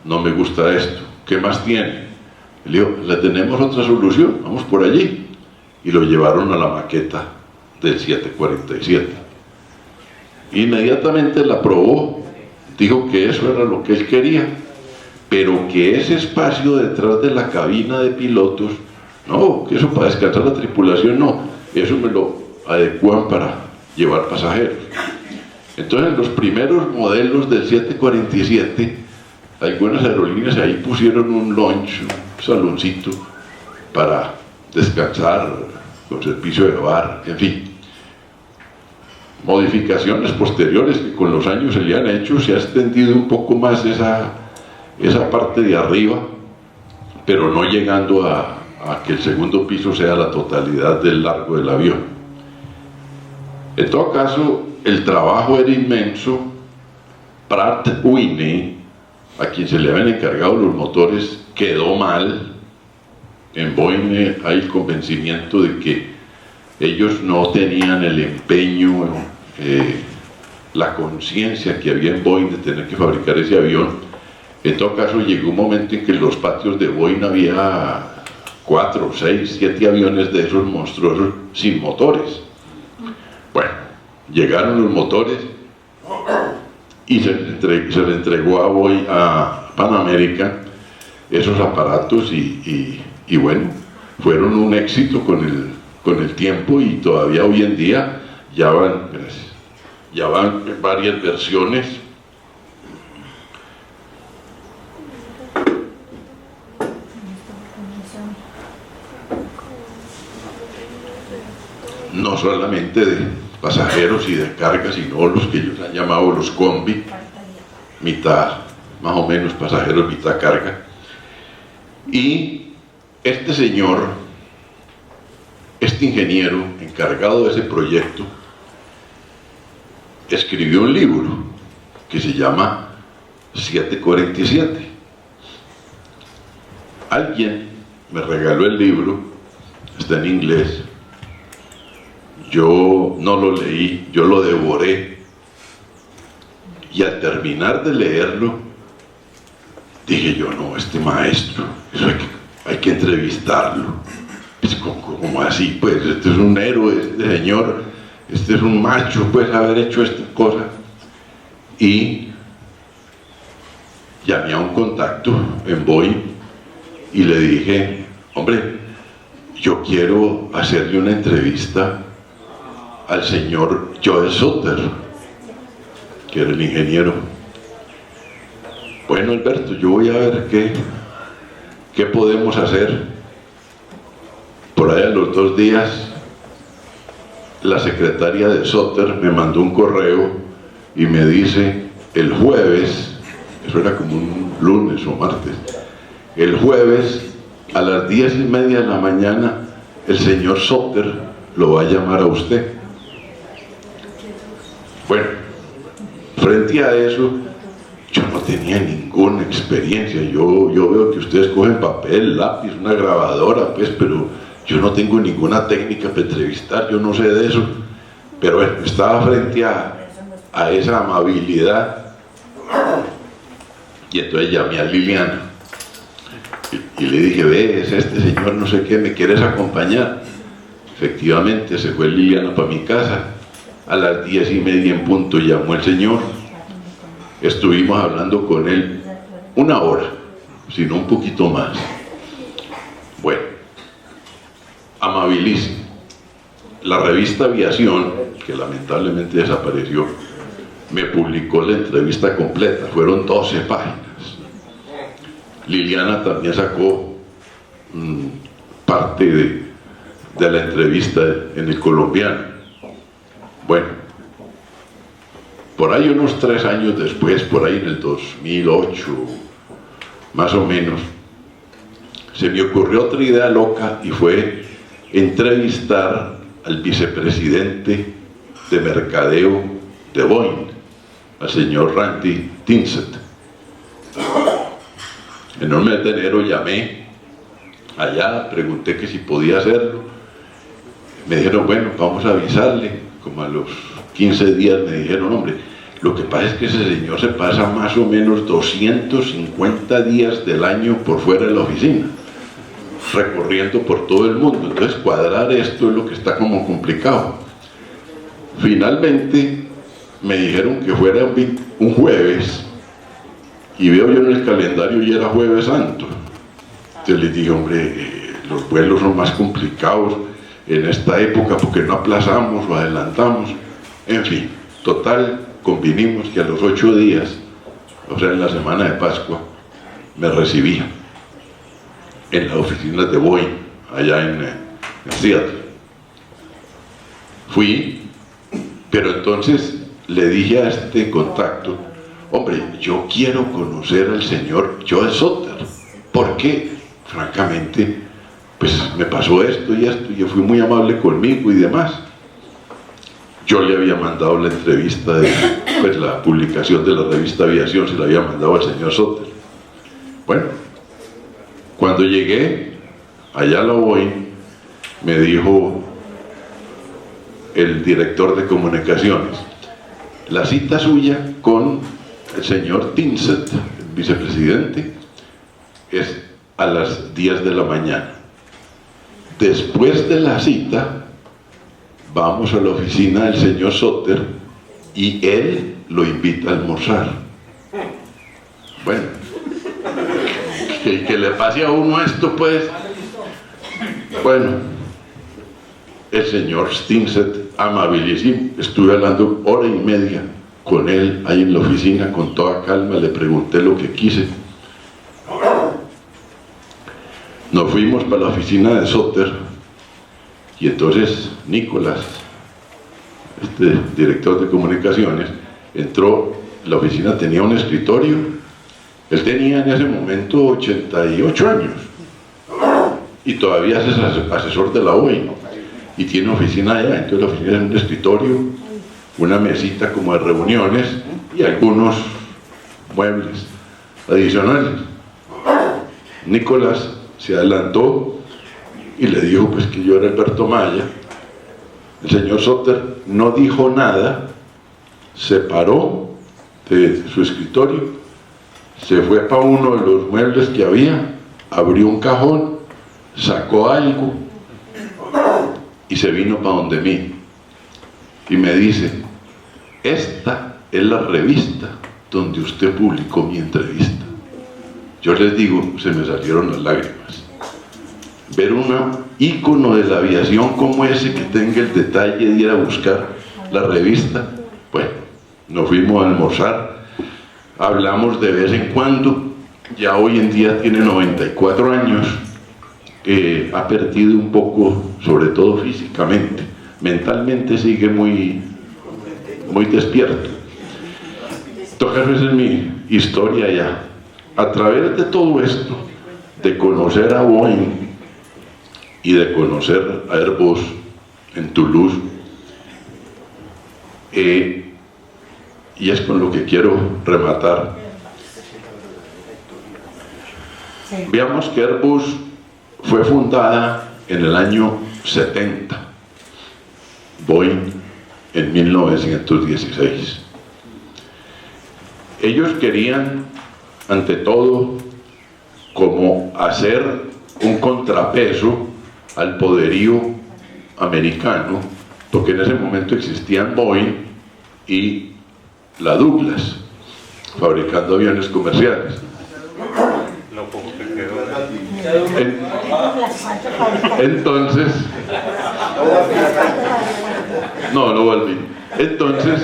no me gusta esto, ¿qué más tiene? Le dijo: le tenemos otra solución, vamos por allí. Y lo llevaron a la maqueta del 747. Inmediatamente la probó, dijo que eso era lo que él quería, pero que ese espacio detrás de la cabina de pilotos, no, que eso para descansar la tripulación, no, eso me lo adecuan para llevar pasajeros. Entonces, en los primeros modelos del 747, algunas aerolíneas ahí pusieron un lounge, un saloncito para descansar, con servicio de bar, en fin. Modificaciones posteriores que con los años se le han hecho, se ha extendido un poco más esa parte de arriba, pero no llegando a que el segundo piso sea la totalidad del largo del avión. En todo caso, el trabajo era inmenso. Pratt Whitney, a quien se le habían encargado los motores, quedó mal. En Boeing hay el convencimiento de que ellos no tenían el empeño, la conciencia que había en Boeing de tener que fabricar ese avión. En todo caso, llegó un momento en que en los patios de Boeing había 4, 6, 7 aviones de esos monstruosos sin motores. Bueno, llegaron los motores y se le entregó a Boeing, a Pan América, esos aparatos, y bueno, fueron un éxito con el tiempo, y todavía hoy en día ya van en varias versiones. No solamente de pasajeros y de carga, sino los que ellos han llamado los combi, mitad, más o menos pasajeros, mitad carga. Y este señor, este ingeniero encargado de ese proyecto, escribió un libro que se llama 747. Alguien me regaló el libro, está en inglés. Yo no lo leí, yo lo devoré, y al terminar de leerlo dije yo: no, este maestro, eso hay que entrevistarlo. Pues, ¿cómo así? Pues este es un héroe, este señor, este es un macho, pues, haber hecho esta cosa. Y llamé a un contacto en Boeing y le dije: hombre, yo quiero hacerle una entrevista al señor Joel Sutter. que era el ingeniero. Bueno, Alberto, yo voy a ver qué podemos hacer. Por ahí a los 2 días, la secretaria de Soter me mandó un correo y me dice, el jueves, eso era como un lunes o martes, el jueves a las 10:30 de la mañana el señor Soter lo va a llamar a usted. Bueno, frente a eso, yo no tenía ninguna experiencia. Yo veo que ustedes cogen papel, lápiz, una grabadora, pues, pero yo no tengo ninguna técnica para entrevistar, yo no sé de eso. Pero bueno, estaba frente a esa amabilidad. Y entonces llamé a Liliana y le dije, ve, es este señor no sé qué, ¿me quieres acompañar? Efectivamente, se fue Liliana para mi casa. A las 10:30 en punto llamó el señor. Estuvimos hablando con él 1 hora, sino un poquito más. Bueno, amabilísimo. La revista Aviación, que lamentablemente desapareció, me publicó la entrevista completa, fueron 12 páginas. Liliana también sacó parte de la entrevista en El Colombiano. Bueno, por ahí unos 3 años después, por ahí en el 2008, más o menos, se me ocurrió otra idea loca y fue entrevistar al vicepresidente de mercadeo de Boeing, al señor Randy Tinsett. En el mes de enero llamé allá, pregunté que si podía hacerlo. Me dijeron, bueno, vamos a avisarle. Como a los 15 días me dijeron, hombre, lo que pasa es que ese señor se pasa más o menos 250 días del año por fuera de la oficina, recorriendo por todo el mundo. Entonces cuadrar esto es lo que está como complicado. Finalmente me dijeron que fuera un jueves, y veo yo en el calendario y era Jueves Santo. Entonces les dije, hombre, los vuelos son más complicados en esta época porque no aplazamos o adelantamos. En fin, total, convinimos que a los 8 días, o sea en la semana de Pascua, me recibían en las oficinas de Boeing allá en Seattle. Fui, pero entonces le dije a este contacto, hombre, yo quiero conocer al señor Joe Soter, porque francamente pues me pasó esto y esto, y fui muy amable conmigo y demás. Yo le había mandado la entrevista, pues la publicación de la revista Aviación se la había mandado al señor Soter. Bueno, cuando llegué allá a la Boeing, me dijo el director de comunicaciones, la cita suya con el señor Tinsett, el vicepresidente, es a las 10 de la mañana. Después de la cita, vamos a la oficina del señor Soter y él lo invita a almorzar. Bueno, que le pase a uno esto, pues. Bueno, el señor Tinsett, amabilísimo, estuve hablando 1:30 con él ahí en la oficina con toda calma, le pregunté lo que quise. Nos fuimos para la oficina de Soter y entonces Nicolás, este director de comunicaciones, entró. La oficina tenía un escritorio. Él tenía en ese momento 88 años y todavía es asesor de la Boeing y tiene oficina allá. Entonces la oficina es un escritorio, una mesita como de reuniones y algunos muebles adicionales. Nicolás se adelantó y le dijo pues que yo era Alberto Maya. El señor Soter no dijo nada, se paró de su escritorio, se fue para uno de los muebles que había, abrió un cajón, sacó algo y se vino para donde mí y me dice, esta es la revista donde usted publicó mi entrevista. Yo les digo, se me salieron las lágrimas. Ver un ícono de la aviación como ese que tenga el detalle de ir a buscar la revista, bueno, nos fuimos a almorzar, hablamos de vez en cuando, ya hoy en día tiene 94 años, ha perdido un poco, sobre todo físicamente, mentalmente sigue muy despierto. Entonces esa es mi historia ya. A través de todo esto, de conocer a Boeing y de conocer a Airbus en Toulouse, y es con lo que quiero rematar. Veamos que Airbus fue fundada en el año 70, Boeing en 1916. Ellos querían, ante todo, como hacer un contrapeso al poderío americano, porque en ese momento existían Boeing y la Douglas, fabricando aviones comerciales. Entonces, no volví. Entonces,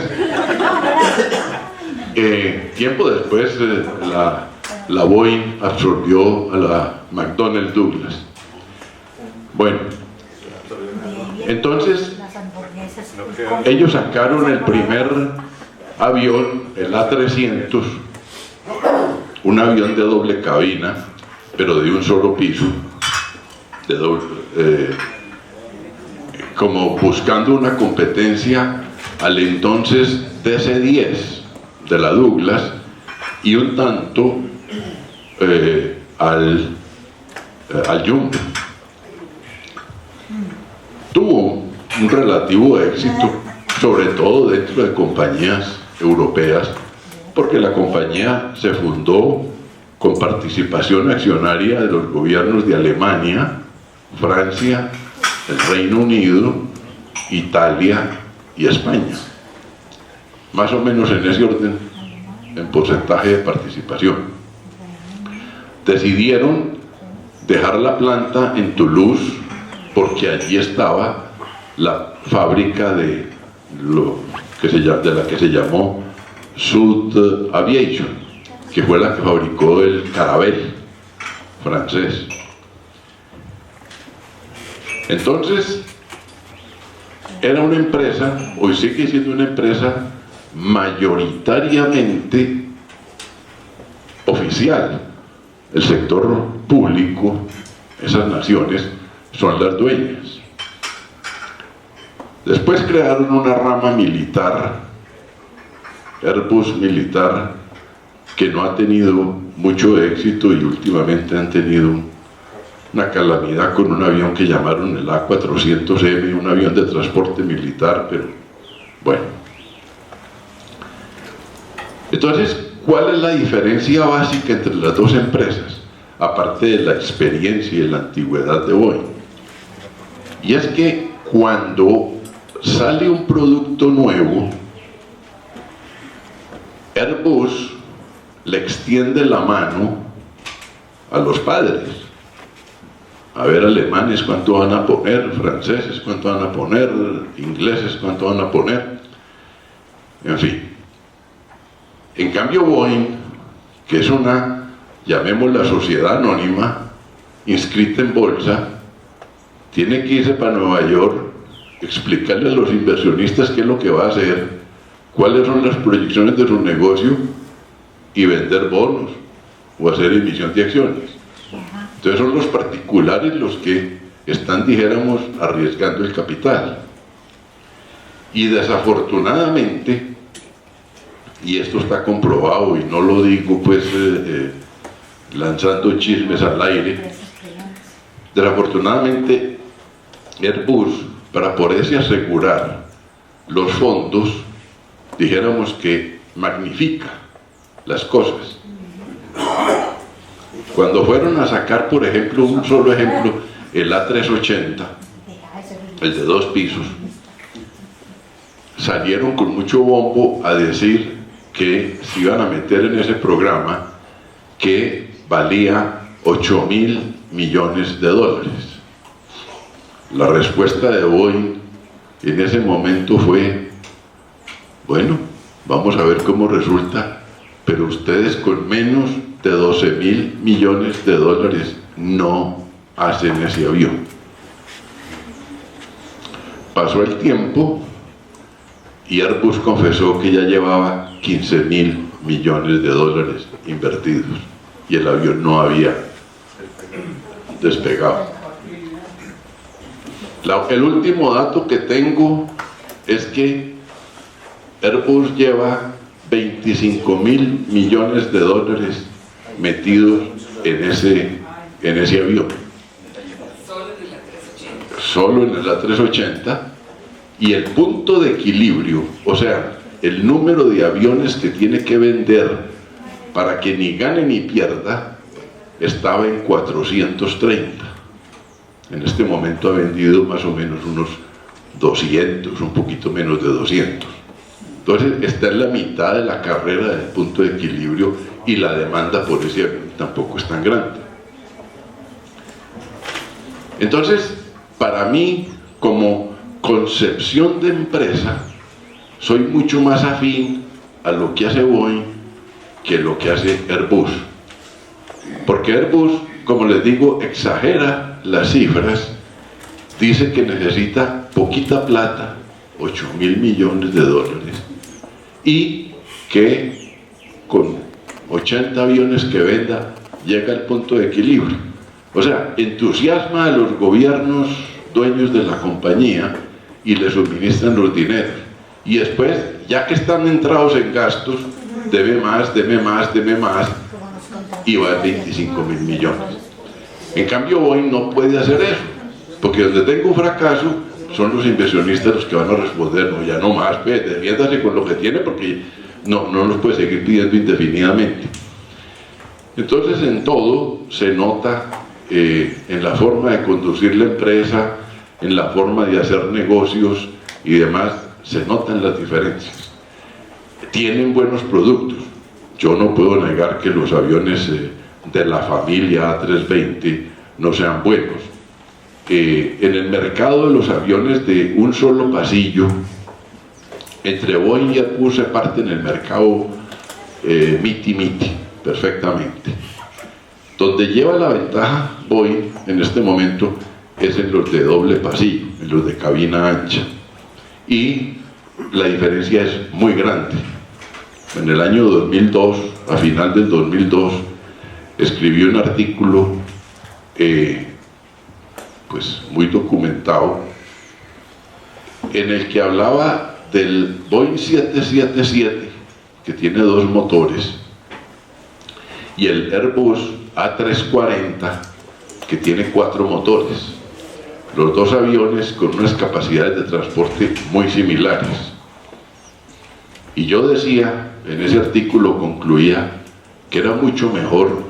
tiempo después, la Boeing absorbió a la McDonnell Douglas. Bueno, entonces ellos sacaron el primer avión, el A300, un avión de doble cabina, pero de un solo piso, como buscando una competencia al entonces DC-10 de la Douglas y un tanto al Jumbo. Tuvo un relativo éxito, sobre todo dentro de compañías europeas, porque la compañía se fundó con participación accionaria de los gobiernos de Alemania, Francia, el Reino Unido, Italia y España, más o menos en ese orden en porcentaje de participación. Decidieron dejar la planta en Toulouse porque allí estaba la fábrica de la que se llamó Sud Aviation, que fue la que fabricó el Caravelle francés. Entonces era una empresa, hoy sigue siendo una empresa mayoritariamente oficial. El sector público, esas naciones son las dueñas. Después crearon una rama militar, Airbus militar, que no ha tenido mucho éxito y últimamente han tenido una calamidad con un avión que llamaron el A400M, un avión de transporte militar, pero bueno. Entonces, ¿cuál es la diferencia básica entre las dos empresas? Aparte de la experiencia y la antigüedad de Boeing. Y es que cuando sale un producto nuevo, Airbus le extiende la mano a los padres. A ver, alemanes cuánto van a poner, franceses cuánto van a poner, ingleses cuánto van a poner, en fin. En cambio Boeing, que es una, llamémosla sociedad anónima, inscrita en bolsa, tiene que irse para Nueva York, explicarle a los inversionistas qué es lo que va a hacer, cuáles son las proyecciones de su negocio y vender bonos o hacer emisión de acciones. Entonces son los particulares los que están, dijéramos, arriesgando el capital. Y desafortunadamente, y esto está comprobado y no lo digo pues lanzando chismes al aire, desafortunadamente Airbus, para poderse asegurar los fondos, dijéramos que magnifica las cosas. Cuando fueron a sacar, por ejemplo, un solo ejemplo, el A380, el de 2 pisos, salieron con mucho bombo a decir que se iban a meter en ese programa que valía 8.000 millones de dólares. La respuesta de Boeing en ese momento fue: bueno, vamos a ver cómo resulta, pero ustedes con menos de 12.000 millones de dólares no hacen ese avión. Pasó el tiempo y Airbus confesó que ya llevaba 15.000 millones de dólares invertidos y el avión no había despegado. El último dato que tengo es que Airbus lleva 25.000 millones de dólares metidos en ese avión. Solo en el A380, y el punto de equilibrio, o sea, el número de aviones que tiene que vender para que ni gane ni pierda, estaba en 430. En este momento ha vendido más o menos unos 200, un poquito menos de 200. Entonces está en la mitad de la carrera del punto de equilibrio y la demanda por ese avión tampoco es tan grande. Entonces, para mí, como concepción de empresa, soy mucho más afín a lo que hace Boeing que lo que hace Airbus. Porque Airbus, como les digo, exagera las cifras, dice que necesita poquita plata, 8.000 millones de dólares, y que con 80 aviones que venda llega al punto de equilibrio. O sea, entusiasma a los gobiernos dueños de la compañía y le suministran los dineros. Y después, ya que están entrados en gastos, deme más, y va a 25.000 millones. En cambio, Boeing no puede hacer eso, porque donde tenga un fracaso, son los inversionistas los que van a responder, no, ya no más, defiéndase con lo que tiene, porque no los puede seguir pidiendo indefinidamente. Entonces, en todo se nota, en la forma de conducir la empresa, en la forma de hacer negocios y demás, se notan las diferencias. Tienen buenos productos. Yo no puedo negar que los aviones de la familia A320 no sean buenos. En el mercado de los aviones de un solo pasillo, entre Boeing y Airbus se parte en el mercado miti-miti, perfectamente. Donde lleva la ventaja Boeing en este momento es en los de doble pasillo, en los de cabina ancha. Y la diferencia es muy grande. En el año 2002, a final del 2002, escribí un artículo pues muy documentado, en el que hablaba del Boeing 777, que tiene 2 motores, y el Airbus A340, que tiene 4 motores. Los 2 aviones con unas capacidades de transporte muy similares. Y yo decía, en ese artículo concluía, que era mucho mejor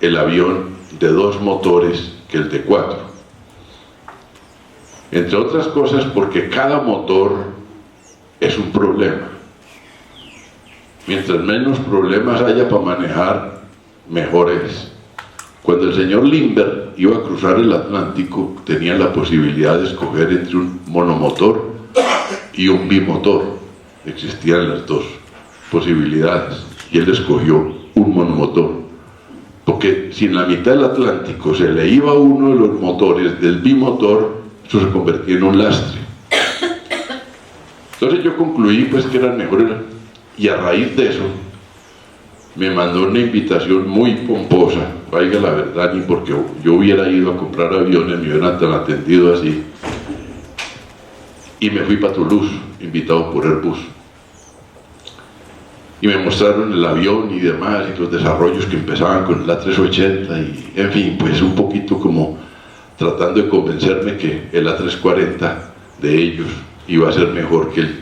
el avión de 2 motores que el de 4. Entre otras cosas porque cada motor es un problema. Mientras menos problemas haya para manejar, mejor es. Cuando el señor Lindbergh iba a cruzar el Atlántico, tenía la posibilidad de escoger entre un monomotor y un bimotor. Existían las 2 posibilidades y él escogió un monomotor, porque si en la mitad del Atlántico se le iba uno de los motores del bimotor, eso se convertía en un lastre. Entonces yo concluí pues que eran mejores, y a raíz de eso me mandó una invitación muy pomposa, vaya la verdad, ni porque yo hubiera ido a comprar aviones me hubieran tan atendido así, y me fui para Toulouse, invitado por Airbus, y me mostraron el avión y demás, y los desarrollos que empezaban con el A380, y en fin, pues un poquito como tratando de convencerme que el A340 de ellos iba a ser mejor que el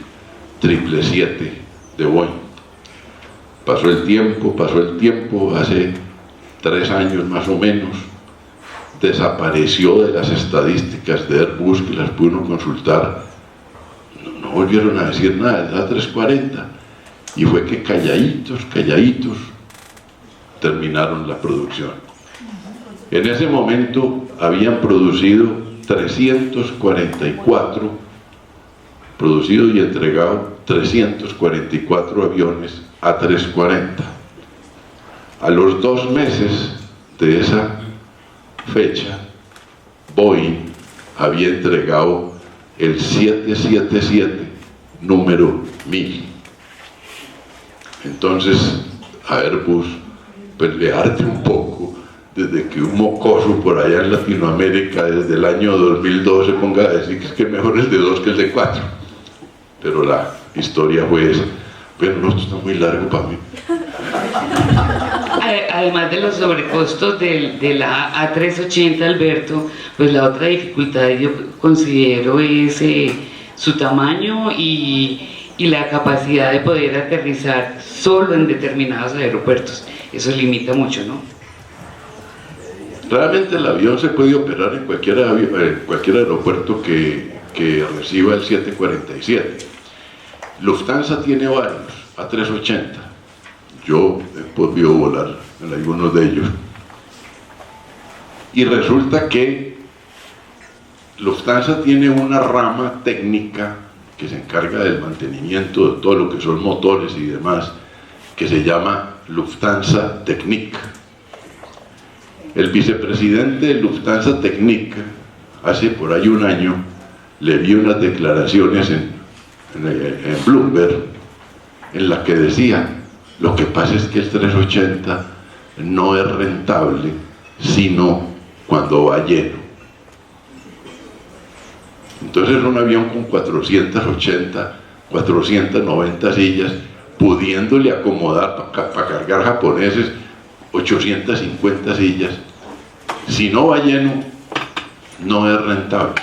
777 de Boeing. Pasó el tiempo, hace 3 años más o menos, desapareció de las estadísticas de Airbus, que las pudo consultar, no volvieron a decir nada del A340, y fue que calladitos, terminaron la producción. En ese momento habían producido 344, producido y entregado 344 aviones A340. A los 2 meses de esa fecha, Boeing había entregado el 777 número 1000. Entonces a Airbus pues le arde un poco desde que un mocoso por allá en Latinoamérica desde el año 2012 ponga a decir que es que mejor el de 2 que el de 4. Pero la historia fue esa. Pero no, esto está muy largo para mí. Además de los sobrecostos de la A380, Alberto, pues la otra dificultad yo considero es su tamaño y la capacidad de poder aterrizar solo en determinados aeropuertos. Eso limita mucho, ¿no? Realmente el avión se puede operar en cualquier aeropuerto que reciba el 747. Lufthansa tiene varios A380. Yo he podido volar en algunos de ellos. Y resulta que Lufthansa tiene una rama técnica que se encarga del mantenimiento de todo lo que son motores y demás, que se llama Lufthansa Technik. El vicepresidente de Lufthansa Technik, hace por ahí un año, le vi unas declaraciones en Bloomberg, en las que decía: lo que pasa es que el 380 no es rentable sino cuando va lleno. Entonces un avión con 480, 490 sillas, pudiéndole acomodar para cargar japoneses 850 sillas, si no va lleno, no es rentable.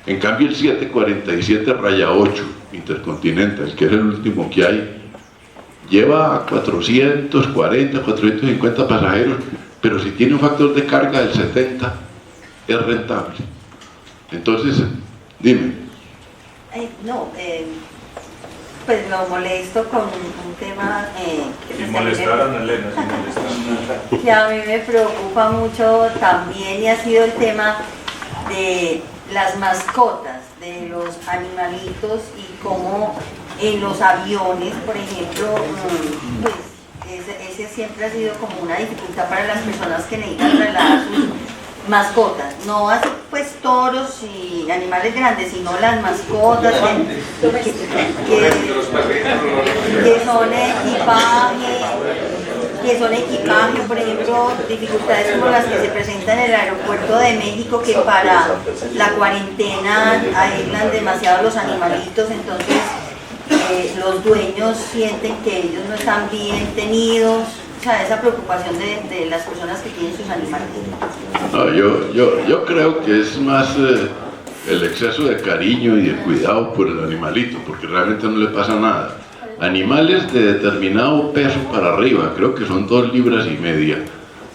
En cambio el 747-8 Intercontinental, que es el último que hay, lleva 440, 450 pasajeros, pero si tiene un factor de carga del 70, es rentable. Entonces, dime. Pues lo molesto con un tema sin molestar a Ana Elena, sin molestar. que a mí me preocupa mucho también, y ha sido el tema de las mascotas, de los animalitos, y cómo en los aviones, por ejemplo, pues ese siempre ha sido como una dificultad para las personas que necesitan trasladar sus mascotas, no así pues toros y animales grandes, sino las mascotas que son equipaje, por ejemplo, dificultades como las que se presentan en el aeropuerto de México, que para la cuarentena aíslan demasiado los animalitos, entonces los dueños sienten que ellos no están bien tenidos. O sea, esa preocupación de las personas que tienen sus animales. No, yo creo que es más el exceso de cariño y de cuidado por el animalito, porque realmente no le pasa nada. Animales de determinado peso para arriba, creo que son 2,5 libras,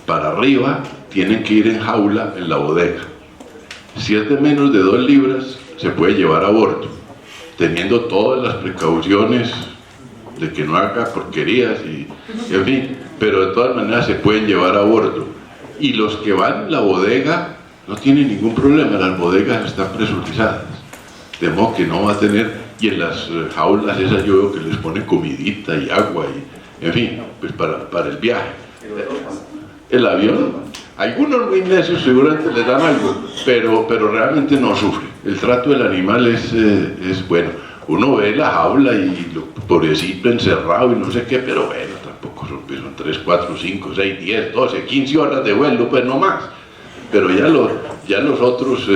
para arriba tienen que ir en jaula en la bodega. Si es de menos de 2 libras, se puede llevar a bordo, teniendo todas las precauciones de que no haga porquerías y en fin, pero de todas maneras se pueden llevar a bordo. Y los que van en la bodega no tienen ningún problema, las bodegas están presurizadas, de modo que no va a tener. Y en las jaulas esas yo veo que les ponen comidita y agua y en fin, pues para el viaje. El avión, algunos muy necios seguramente les dan algo, pero realmente no sufre. El trato del animal es bueno. Uno ve la jaula y lo pobrecito encerrado y no sé qué, pero bueno, tampoco son 3, 4, 5, 6, 10, 12, 15 horas de vuelo, pues no más. Pero ya los otros,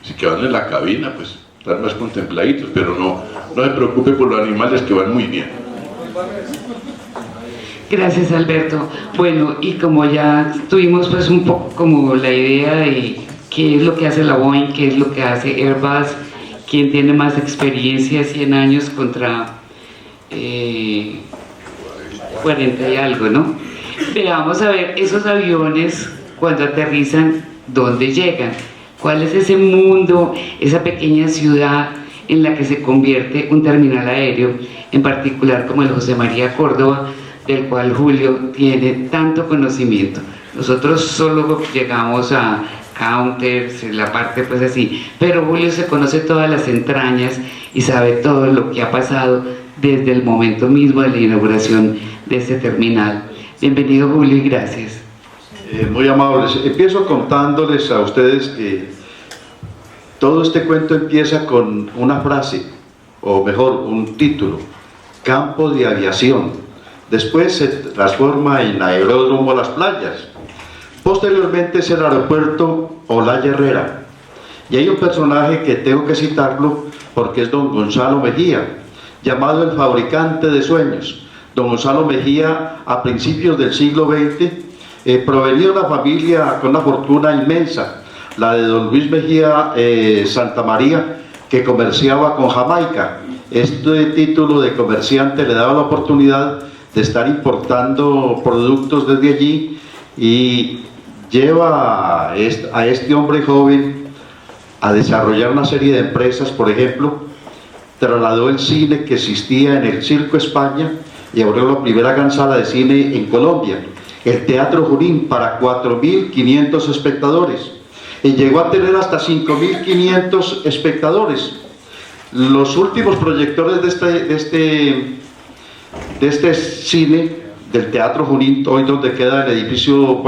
si que van en la cabina, pues están más contempladitos, pero no se preocupe por los animales, que van muy bien. Gracias, Alberto. Bueno, y como ya tuvimos pues un poco como la idea de qué es lo que hace la Boeing, qué es lo que hace Airbus, quién tiene más experiencia, 100 años contra 40 y algo, ¿no? Veamos a ver esos aviones cuando aterrizan, ¿dónde llegan? ¿Cuál es ese mundo, esa pequeña ciudad en la que se convierte un terminal aéreo, en particular como el José María Córdoba, del cual Julio tiene tanto conocimiento? Nosotros solo llegamos a counters, la parte pues así, pero Julio se conoce todas las entrañas y sabe todo lo que ha pasado desde el momento mismo de la inauguración de este terminal. Bienvenido, Julio, y gracias. Muy amables. Empiezo contándoles a ustedes que todo este cuento empieza con una frase, o mejor, un título: campo de aviación. Después se transforma en aeródromo Las Playas. Posteriormente es el aeropuerto Olaya Herrera. Y hay un personaje que tengo que citarlo porque es don Gonzalo Mejía, llamado el fabricante de sueños. Don Gonzalo Mejía, a principios del siglo XX, provenía de una familia con una fortuna inmensa, la de don Luis Mejía Santa María, que comerciaba con Jamaica. Este título de comerciante le daba la oportunidad de estar importando productos desde allí y lleva a este hombre joven a desarrollar una serie de empresas. Por ejemplo, trasladó el cine que existía en el Circo España y abrió la primera gran sala de cine en Colombia, el Teatro Junín, para 4.500 espectadores, y llegó a tener hasta 5.500 espectadores. Los últimos proyectores de este cine del Teatro Junín, hoy donde queda el edificio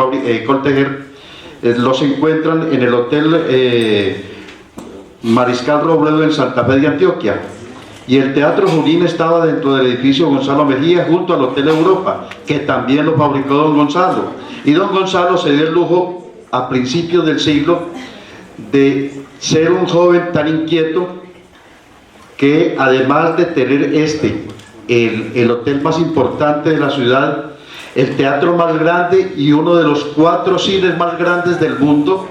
Coltejer, los encuentran en el Hotel Mariscal Robledo en Santa Fe de Antioquia. Y el Teatro Junín estaba dentro del edificio Gonzalo Mejía, junto al Hotel Europa, que también lo fabricó don Gonzalo. Y don Gonzalo se dio el lujo, a principios del siglo, de ser un joven tan inquieto que, además de tener el hotel más importante de la ciudad, el teatro más grande y uno de los 4 cines más grandes del mundo,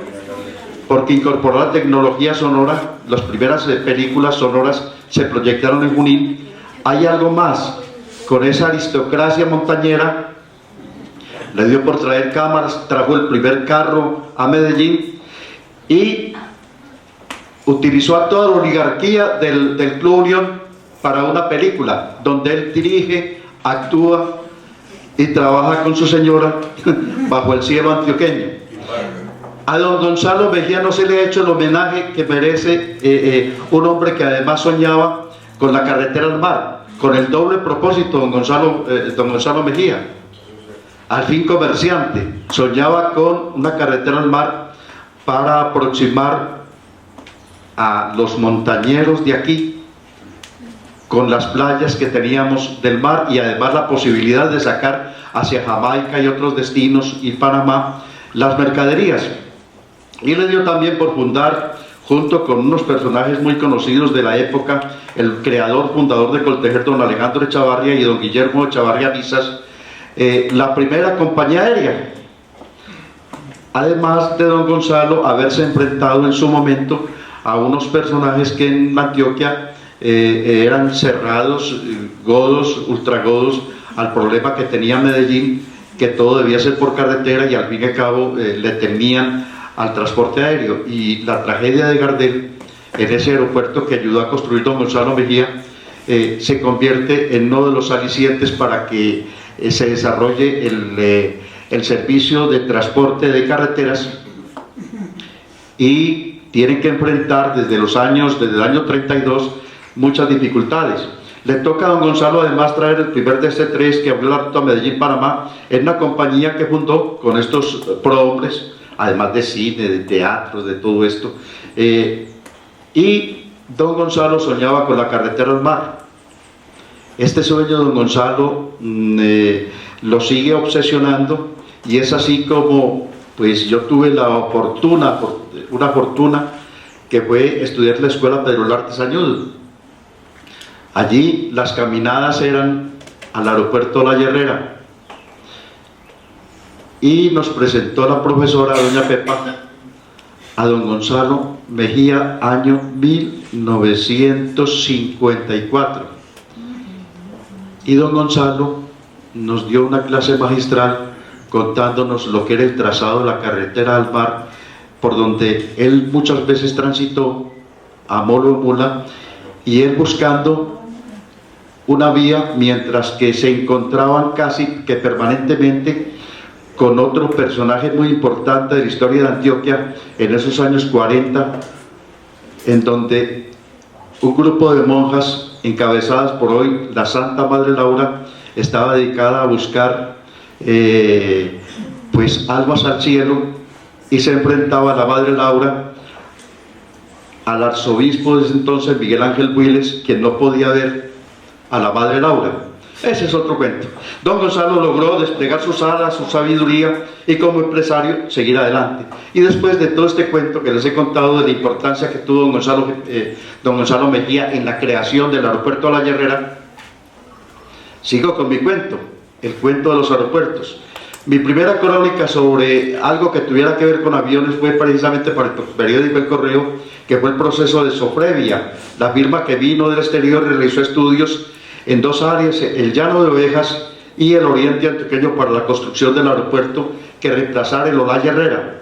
porque incorporó la tecnología sonora, las primeras películas sonoras se proyectaron en Junín. Hay algo más: con esa aristocracia montañera, le dio por traer cámaras, trajo el primer carro a Medellín y utilizó a toda la oligarquía del Club Unión para una película, donde él dirige, actúa y trabaja con su señora bajo el cielo antioqueño. A don Gonzalo Mejía no se le ha hecho el homenaje que merece un hombre que además soñaba con la carretera al mar, con el doble propósito. Don Gonzalo Mejía, al fin comerciante, soñaba con una carretera al mar para aproximar a los montañeros de aquí con las playas que teníamos del mar, y además la posibilidad de sacar hacia Jamaica y otros destinos y Panamá las mercaderías. Y le dio también por fundar, junto con unos personajes muy conocidos de la época, el fundador de Coltejer, don Alejandro Echavarría, y don Guillermo Echavarría Visas, la primera compañía aérea. Además de don Gonzalo haberse enfrentado en su momento a unos personajes que en Antioquia eran cerrados, godos, ultragodos, al problema que tenía Medellín, que todo debía ser por carretera, y al fin y al cabo le temían al transporte aéreo. Y la tragedia de Gardel, en ese aeropuerto que ayudó a construir don Gonzalo Mejía, se convierte en uno de los alicientes para que se desarrolle el servicio de transporte de carreteras, y tienen que enfrentar desde el año 32 muchas dificultades. Le toca a don Gonzalo además traer el primer DC-3 que abrió la ruta Medellín-Panamá, en una compañía que fundó con estos prohombres, además de cine, de teatro, de todo esto. Y don Gonzalo soñaba con la carretera al mar. Este sueño de don Gonzalo lo sigue obsesionando, y es así como pues yo tuve una fortuna que fue estudiar la Escuela Pedro Lartes Añudo. Allí las caminadas eran al aeropuerto Olaya Herrera, y nos presentó la profesora doña Pepa a don Gonzalo Mejía, año 1954, y don Gonzalo nos dio una clase magistral contándonos lo que era el trazado de la carretera al mar, por donde él muchas veces transitó a molo mula, y él buscando una vía, mientras que se encontraban casi que permanentemente con otro personaje muy importante de la historia de Antioquia en esos años 40, en donde un grupo de monjas encabezadas por hoy la Santa Madre Laura estaba dedicada a buscar pues almas al cielo, y se enfrentaba a la Madre Laura, al arzobispo de ese entonces, Miguel Ángel Builes, quien no podía ver a la Madre Laura. Ese es otro cuento. Don Gonzalo logró desplegar sus alas, su sabiduría, y como empresario seguir adelante. Y después de todo este cuento que les he contado de la importancia que tuvo don Gonzalo Mejía en la creación del aeropuerto La Herrera, sigo con mi cuento, el cuento de los aeropuertos. Mi primera crónica sobre algo que tuviera que ver con aviones fue precisamente para el periódico El Correo, que fue el proceso de Sofrevia, la firma que vino del exterior y realizó estudios en dos áreas, el Llano de Ovejas y el Oriente Antioqueño, para la construcción del aeropuerto que reemplazara el Olaya Herrera.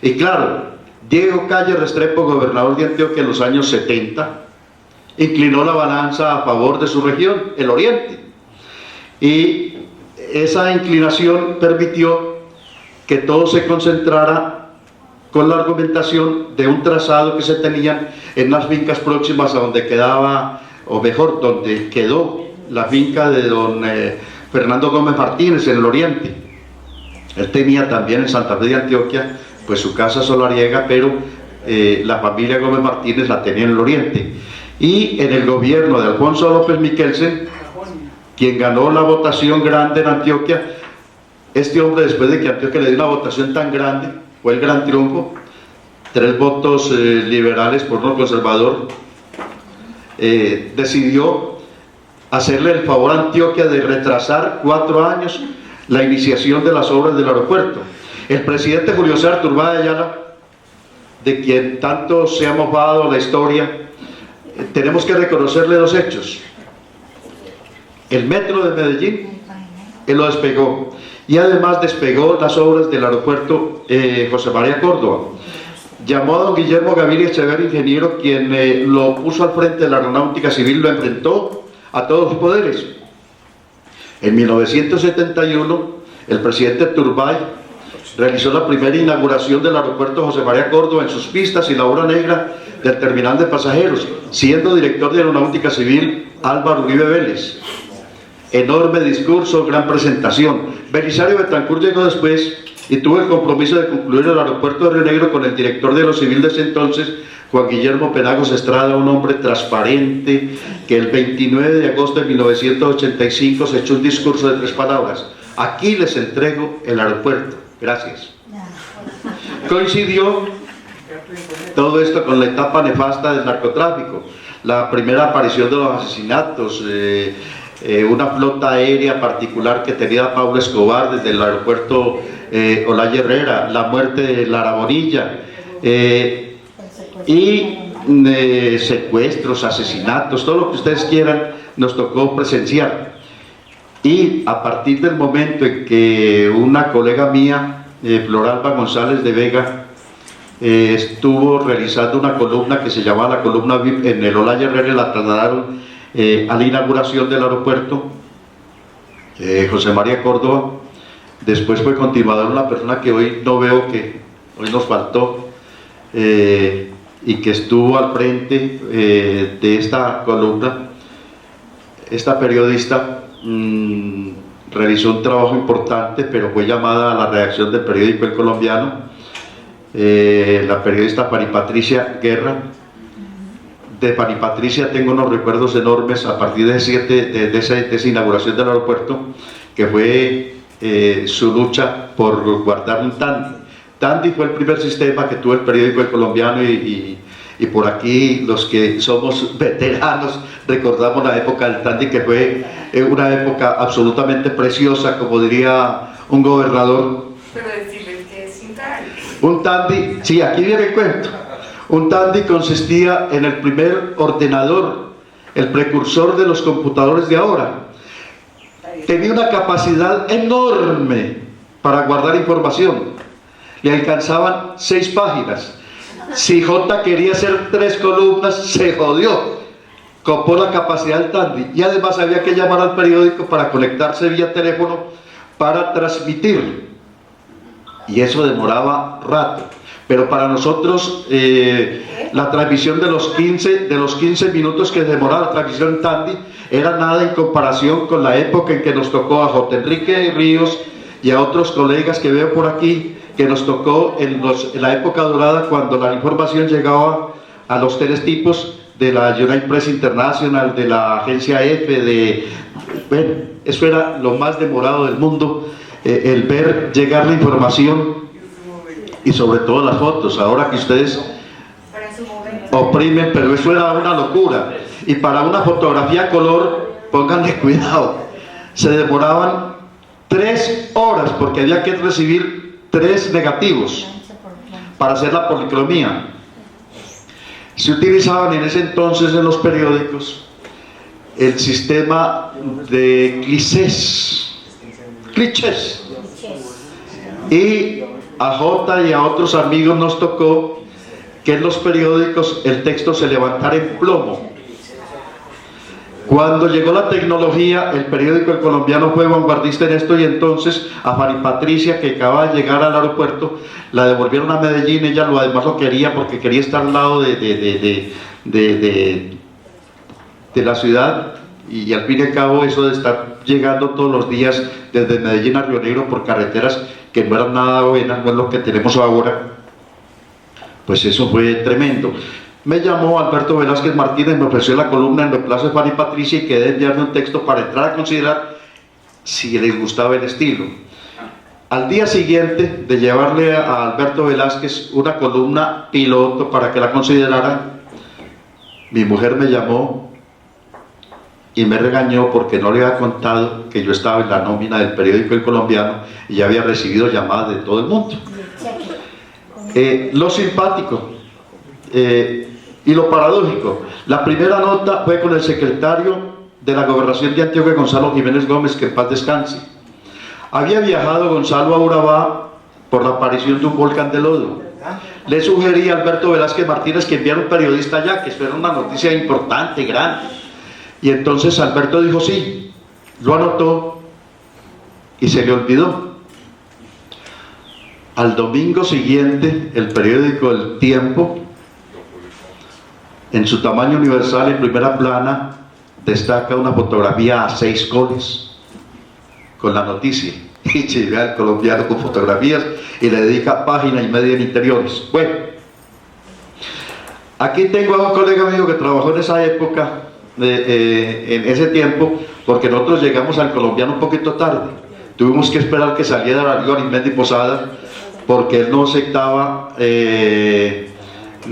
Y claro, Diego Calle Restrepo, gobernador de Antioquia en los años 70, inclinó la balanza a favor de su región, el Oriente. Y esa inclinación permitió que todo se concentrara con la argumentación de un trazado que se tenían en las fincas próximas a donde quedaba, o mejor, donde quedó la finca de don Fernando Gómez Martínez en el Oriente. Él tenía también en Santa Fe de Antioquia pues su casa solariega, pero la familia Gómez Martínez la tenía en el Oriente. Y en el gobierno de Alfonso López Miquelsen, quien ganó la votación grande en Antioquia, este hombre, después de que Antioquia le dio una votación tan grande, fue el gran triunfo, 3 votos liberales por uno conservador, decidió hacerle el favor a Antioquia de retrasar 4 años la iniciación de las obras del aeropuerto. El presidente Julio César Turbay Ayala, de quien tanto se ha mofado la historia, tenemos que reconocerle 2 hechos. El metro de Medellín, él lo despegó, y además despegó las obras del aeropuerto José María Córdoba. Llamó a don Guillermo Gaviria Echeverri, ingeniero, quien lo puso al frente de la aeronáutica civil, lo enfrentó a todos sus poderes. En 1971, el presidente Turbay realizó la primera inauguración del aeropuerto José María Córdoba en sus pistas y la obra negra del terminal de pasajeros, siendo director de aeronáutica civil Álvaro Uribe Vélez. Enorme discurso, gran presentación. Belisario Betancur llegó después y tuvo el compromiso de concluir el aeropuerto de Río Negro con el director de lo civil de ese entonces, Juan Guillermo Penagos Estrada, un hombre transparente, que el 29 de agosto de 1985 se echó un discurso de 3 palabras: aquí les entrego el aeropuerto, gracias. Coincidió todo esto con la etapa nefasta del narcotráfico, la primera aparición de los asesinatos, una flota aérea particular que tenía Pablo Escobar desde el aeropuerto Olaya Herrera, la muerte de Lara Bonilla, y secuestros, asesinatos, todo lo que ustedes quieran, nos tocó presenciar. Y a partir del momento en que una colega mía, Floralba González de Vega, estuvo realizando una columna que se llamaba la columna VIP en el Olaya Herrera, la trasladaron a la inauguración del aeropuerto José María Córdoba. Después fue continuador una persona que hoy no veo, que hoy nos faltó, y que estuvo al frente de esta columna. Esta periodista realizó un trabajo importante, pero fue llamada a la redacción del periódico El Colombiano, la periodista Pani Patricia Guerra. De Pani Patricia tengo unos recuerdos enormes a partir de esa inauguración del aeropuerto, que fue su lucha por guardar un Tandy. Tandy fue el primer sistema que tuvo el periódico El Colombiano, y por aquí los que somos veteranos recordamos la época del Tandy, que fue una época absolutamente preciosa, como diría un gobernador. Pero decirles que es un Tandy. Un Tandy, sí, aquí viene el cuento. Un Tandy consistía en el primer ordenador, el precursor de los computadores de ahora. Tenía una capacidad enorme para guardar información. Le alcanzaban 6 páginas. Si J quería hacer 3 columnas, se jodió. Copó la capacidad del Tandy. Y además había que llamar al periódico para conectarse vía teléfono para transmitir y eso demoraba rato. Pero para nosotros la transmisión de los 15 minutos que demoraba la transmisión en Tandy era nada en comparación con la época en que nos tocó a J. Enrique Ríos y a otros colegas que veo por aquí, que nos tocó en la época dorada, cuando la información llegaba a los teletipos de la United Press International, de la agencia EFE, bueno, eso era lo más demorado del mundo, el ver llegar la información y sobre todo las fotos. Ahora que ustedes oprimen, pero eso era una locura. Y para una fotografía a color, pónganle cuidado, se demoraban 3 horas porque había que recibir 3 negativos para hacer la policromía. Se utilizaban en ese entonces en los periódicos el sistema de clichés, y a J y a otros amigos nos tocó que en los periódicos el texto se levantara en plomo. Cuando llegó la tecnología, el periódico El Colombiano fue vanguardista en esto, y entonces a Fanny Patricia, que acaba de llegar al aeropuerto, la devolvieron a Medellín. Ella además lo quería porque quería estar al lado de la ciudad, y al fin y al cabo eso de estar llegando todos los días desde Medellín a Río Negro por carreteras que no eran nada buenas, no es lo que tenemos ahora, pues eso fue tremendo. Me llamó Alberto Velázquez Martínez, me ofreció la columna en reemplazo de Fanny Patricia y quedé enviarme un texto para entrar a considerar si les gustaba el estilo. Al día siguiente de llevarle a Alberto Velázquez una columna piloto para que la consideraran, mi mujer me llamó y me regañó porque no le había contado que yo estaba en la nómina del periódico El Colombiano y ya había recibido llamadas de todo el mundo. Lo simpático y lo paradójico, la primera nota fue con el secretario de la Gobernación de Antioquia, Gonzalo Jiménez Gómez, que en paz descanse. Había viajado Gonzalo a Urabá por la aparición de un volcán de lodo. Le sugerí a Alberto Velázquez Martínez que enviara un periodista allá, que eso era una noticia importante, grande. Y entonces Alberto dijo sí, lo anotó y se le olvidó. Al domingo siguiente, el periódico El Tiempo, en su tamaño universal, en primera plana, destaca una fotografía a 6 coles con la noticia, y llega El Colombiano con fotografías y le dedica página y media en interiores. Bueno, aquí tengo a un colega mío que trabajó en esa época, en ese tiempo, porque nosotros llegamos al Colombiano un poquito tarde, tuvimos que esperar que saliera Darío Arizmendi Posada, porque él no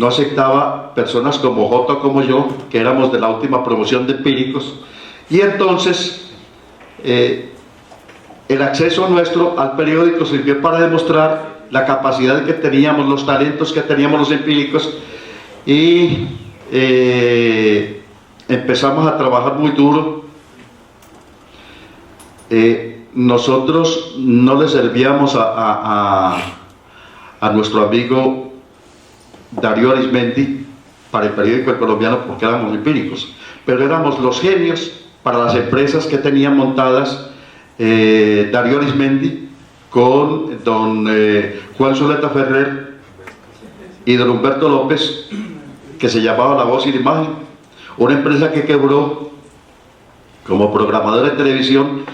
aceptaba personas como J como yo, que éramos de la última promoción de Empíricos, y entonces el acceso nuestro al periódico sirvió para demostrar la capacidad que teníamos, los talentos que teníamos los Empíricos, y empezamos a trabajar muy duro. Nosotros no le servíamos a nuestro amigo Darío Arizmendi para el periódico El Colombiano porque éramos empíricos, pero éramos los genios para las empresas que tenían montadas Darío Arizmendi con don Juan Zuleta Ferrer y don Humberto López, que se llamaba La Voz y la Imagen, una empresa que quebró como programador de televisión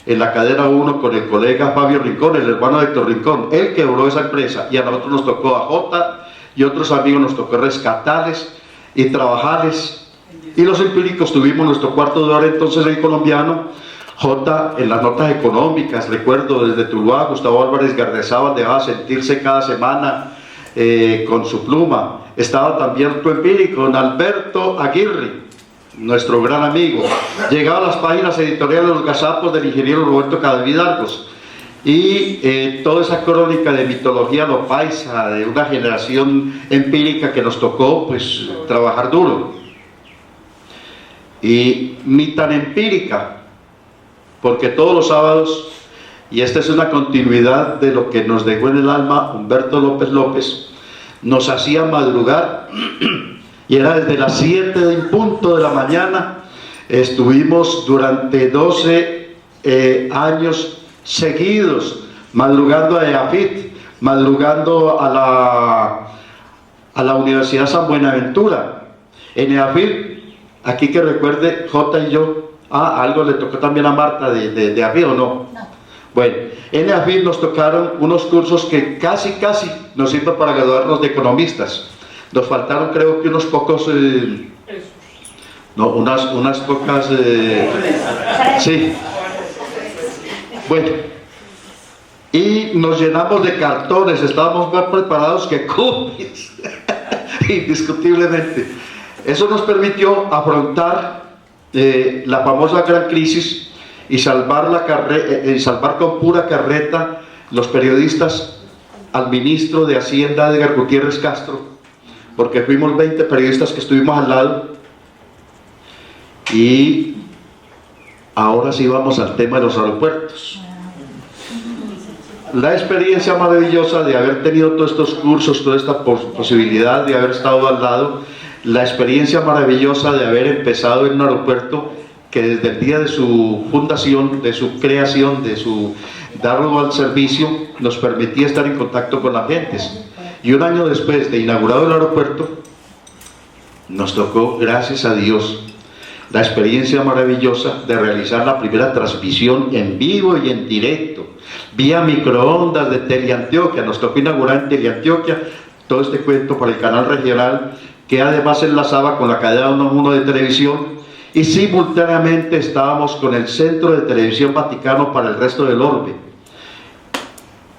en la cadena 1 con el colega Fabio Rincón, el hermano de Héctor Rincón. Él quebró esa empresa y a nosotros nos tocó, a J y otros amigos nos tocó rescatarles y trabajarles, y los empíricos tuvimos nuestro cuarto de hora entonces en El Colombiano. J en las notas económicas, recuerdo desde Tuluá, Gustavo Álvarez Gardezábal dejaba sentirse cada semana con su pluma. Estaba también tu empírico, don Alberto Aguirre, nuestro gran amigo. Llegaba a las páginas editoriales Los Gazapos del ingeniero Roberto Cadavid Argos, y toda esa crónica de mitología lopaisa, de una generación empírica que nos tocó pues trabajar duro, y ni tan empírica, porque todos los sábados, y esta es una continuidad de lo que nos dejó en el alma Humberto López López, nos hacía madrugar, y era desde las 7 en punto de la mañana. Estuvimos durante 12 años seguidos madrugando a EAFIT madrugando a la Universidad San Buenaventura. En EAFID, aquí que recuerde, J y yo, algo le tocó también a Marta de EAFID, ¿o no? No. Bueno, en EAFID nos tocaron unos cursos que casi nos sirven para graduarnos de economistas. Nos faltaron, creo que unos pocos, unas pocas, sí. Bueno, y nos llenamos de cartones, estábamos más preparados que cubis, indiscutiblemente. Eso nos permitió afrontar la famosa gran crisis y salvar con pura carreta los periodistas al ministro de Hacienda, Edgar Gutiérrez Castro, porque fuimos 20 periodistas que estuvimos al lado. Y ahora sí vamos al tema de los aeropuertos. La experiencia maravillosa de haber tenido todos estos cursos, toda esta posibilidad de haber estado al lado, la experiencia maravillosa de haber empezado en un aeropuerto que desde el día de su fundación, de su creación, de su darlo al servicio, nos permitía estar en contacto con las gentes. Y un año después de inaugurado el aeropuerto, nos tocó, gracias a Dios, la experiencia maravillosa de realizar la primera transmisión en vivo y en directo, vía microondas de Teleantioquia. Nos tocó inaugurar en Teleantioquia todo este cuento para el canal regional, que además enlazaba con la cadena 1 de televisión, y simultáneamente estábamos con el Centro de Televisión Vaticano para el resto del orbe.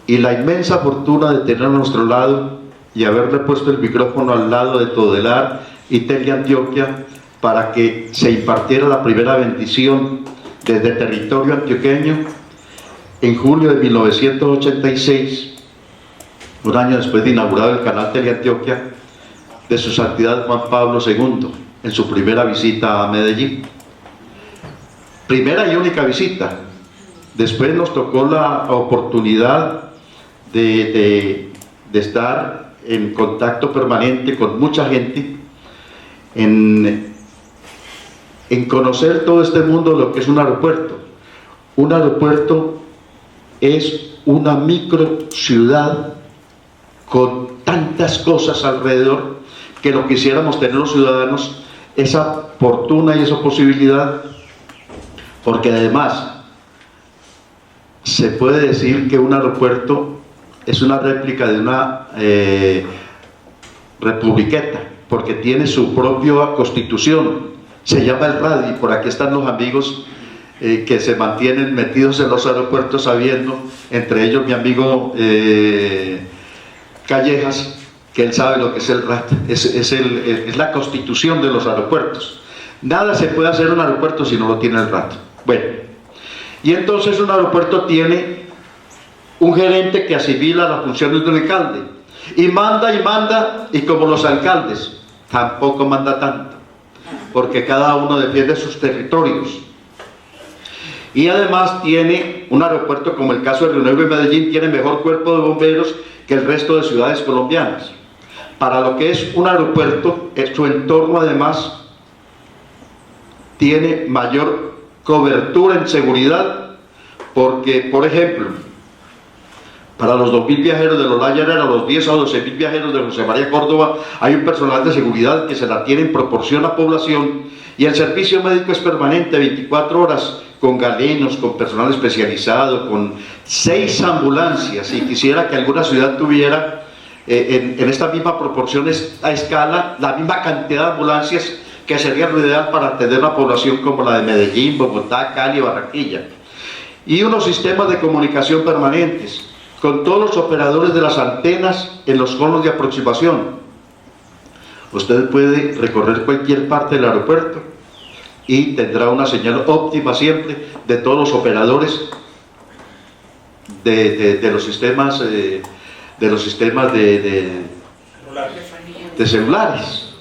Y la inmensa fortuna de tener a nuestro lado y haberle puesto el micrófono al lado de Todelar y Teleantioquia para que se impartiera la primera bendición desde territorio antioqueño en julio de 1986, un año después de inaugurado el canal Teleantioquia, de su santidad Juan Pablo II, en su primera visita a Medellín. Primera y única visita. Después nos tocó la oportunidad de estar en contacto permanente con mucha gente, en conocer todo este mundo, lo que es un aeropuerto. Un aeropuerto es una micro ciudad con tantas cosas alrededor que lo quisiéramos tener los ciudadanos, esa fortuna y esa posibilidad, porque además se puede decir que un aeropuerto es una réplica de una republiqueta, porque tiene su propia constitución, se llama el RADI. Por aquí están los amigos que se mantienen metidos en los aeropuertos sabiendo, entre ellos mi amigo Callejas, que él sabe lo que es el RAT, es la constitución de los aeropuertos. Nada se puede hacer en un aeropuerto si no lo tiene el RAT. Bueno, y entonces un aeropuerto tiene un gerente que asimila las funciones de un alcalde, y manda, y como los alcaldes, tampoco manda tanto, porque cada uno defiende sus territorios. Y además tiene un aeropuerto, como el caso de Río Negro y Medellín, tiene mejor cuerpo de bomberos que el resto de ciudades colombianas. Para lo que es un aeropuerto, su entorno además tiene mayor cobertura en seguridad, porque, por ejemplo, para los 2.000 viajeros de Olaya Herrera, los 10 o 12.000 viajeros de José María Córdoba, hay un personal de seguridad que se la tiene en proporción a población, y el servicio médico es permanente, 24 horas, con galenos, con personal especializado, con 6 ambulancias. Y quisiera que alguna ciudad tuviera en esta misma proporción a escala la misma cantidad de ambulancias, que sería lo ideal para atender una población como la de Medellín, Bogotá, Cali, Barranquilla. Y unos sistemas de comunicación permanentes, con todos los operadores de las antenas en los conos de aproximación. Usted puede recorrer cualquier parte del aeropuerto y tendrá una señal óptima siempre de todos los operadores de los sistemas de celulares.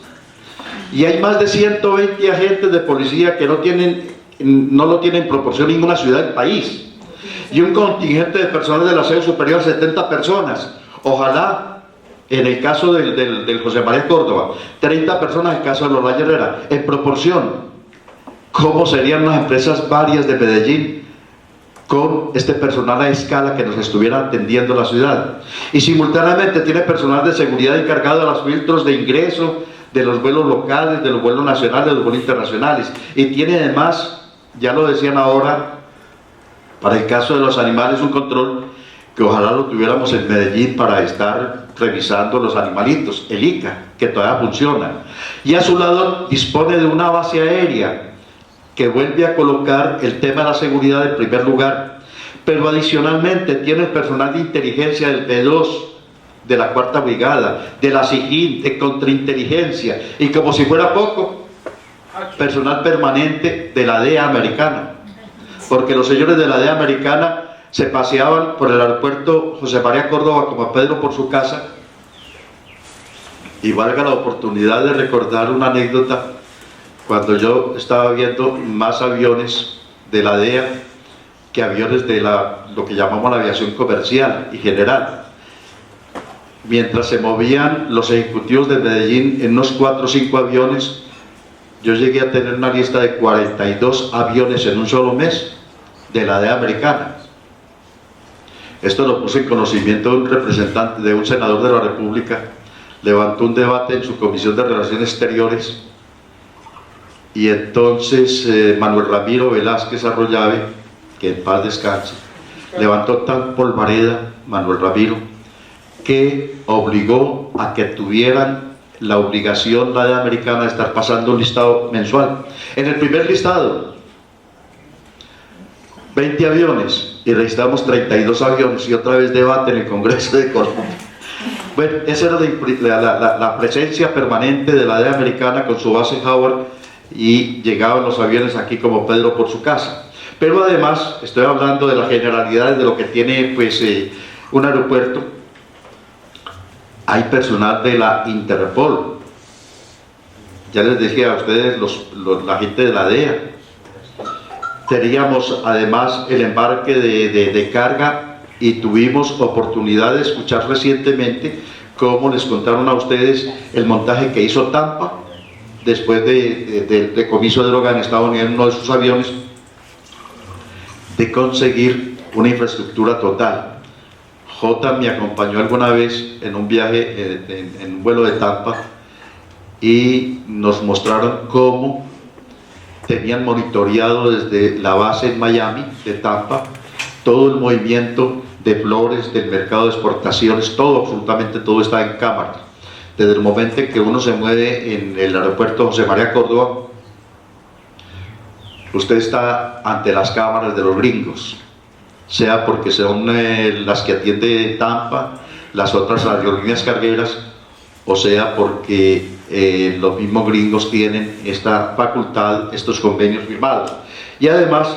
Y hay más de 120 agentes de policía que no lo tienen en proporción ninguna ciudad del país, y un contingente de personal de la sede superior a 70 personas. Ojalá, en el caso del José María Córdoba, 30 personas en el caso de Olaya Herrera. En proporción, ¿cómo serían las empresas varias de Medellín con este personal a escala que nos estuviera atendiendo la ciudad. Y simultáneamente tiene personal de seguridad encargado de los filtros de ingreso, de los vuelos locales, de los vuelos nacionales, de los vuelos internacionales. Y tiene además, ya lo decían ahora, para el caso de los animales, un control que ojalá lo tuviéramos en Medellín para estar revisando los animalitos, el ICA, que todavía funciona. Y a su lado dispone de una base aérea que vuelve a colocar el tema de la seguridad en primer lugar, pero adicionalmente tiene el personal de inteligencia del B2, de la 4ª Brigada, de la SIGIN, de contrainteligencia, y como si fuera poco, personal permanente de la DEA americana, porque los señores de la DEA americana se paseaban por el aeropuerto José María Córdoba como Pedro por su casa. Y valga la oportunidad de recordar una anécdota, cuando yo estaba viendo más aviones de la DEA que aviones de lo que llamamos la aviación comercial y general. Mientras se movían los ejecutivos de Medellín en unos 4 o 5 aviones, yo llegué a tener una lista de 42 aviones en un solo mes de la DEA americana. Esto lo puse en conocimiento de un representante, de un senador de la República. Levantó un debate en su Comisión de Relaciones Exteriores, y entonces Manuel Ramiro Velázquez Arroyave, que en paz descanse, levantó tal polvareda, Manuel Ramiro, que obligó a que tuvieran la obligación la DEA americana de estar pasando un listado mensual. En el primer listado, 20 aviones, y registramos 32 aviones, y otra vez debate en el Congreso de Colombia. Bueno, esa era la presencia permanente de la DEA americana con su base en Howard, y llegaban los aviones aquí como Pedro por su casa. Pero además, estoy hablando de las generalidades de lo que tiene pues un aeropuerto. Hay personal de la Interpol, ya les decía a ustedes, la gente de la DEA. Teníamos además el embarque de carga, y tuvimos oportunidad de escuchar recientemente cómo les contaron a ustedes el montaje que hizo Tampa después del decomiso de droga en Estados Unidos en uno de sus aviones, de conseguir una infraestructura total. J me acompañó alguna vez en un viaje, en un vuelo de Tampa, y nos mostraron cómo tenían monitoreado desde la base en Miami de Tampa todo el movimiento de flores, del mercado de exportaciones, todo, absolutamente todo está en cámara. Desde el momento en que uno se mueve en el aeropuerto José María Córdoba, usted está ante las cámaras de los gringos, sea porque son las que atiende Tampa, las otras aerolíneas cargueras, o sea porque los mismos gringos tienen esta facultad, estos convenios firmados. Y además,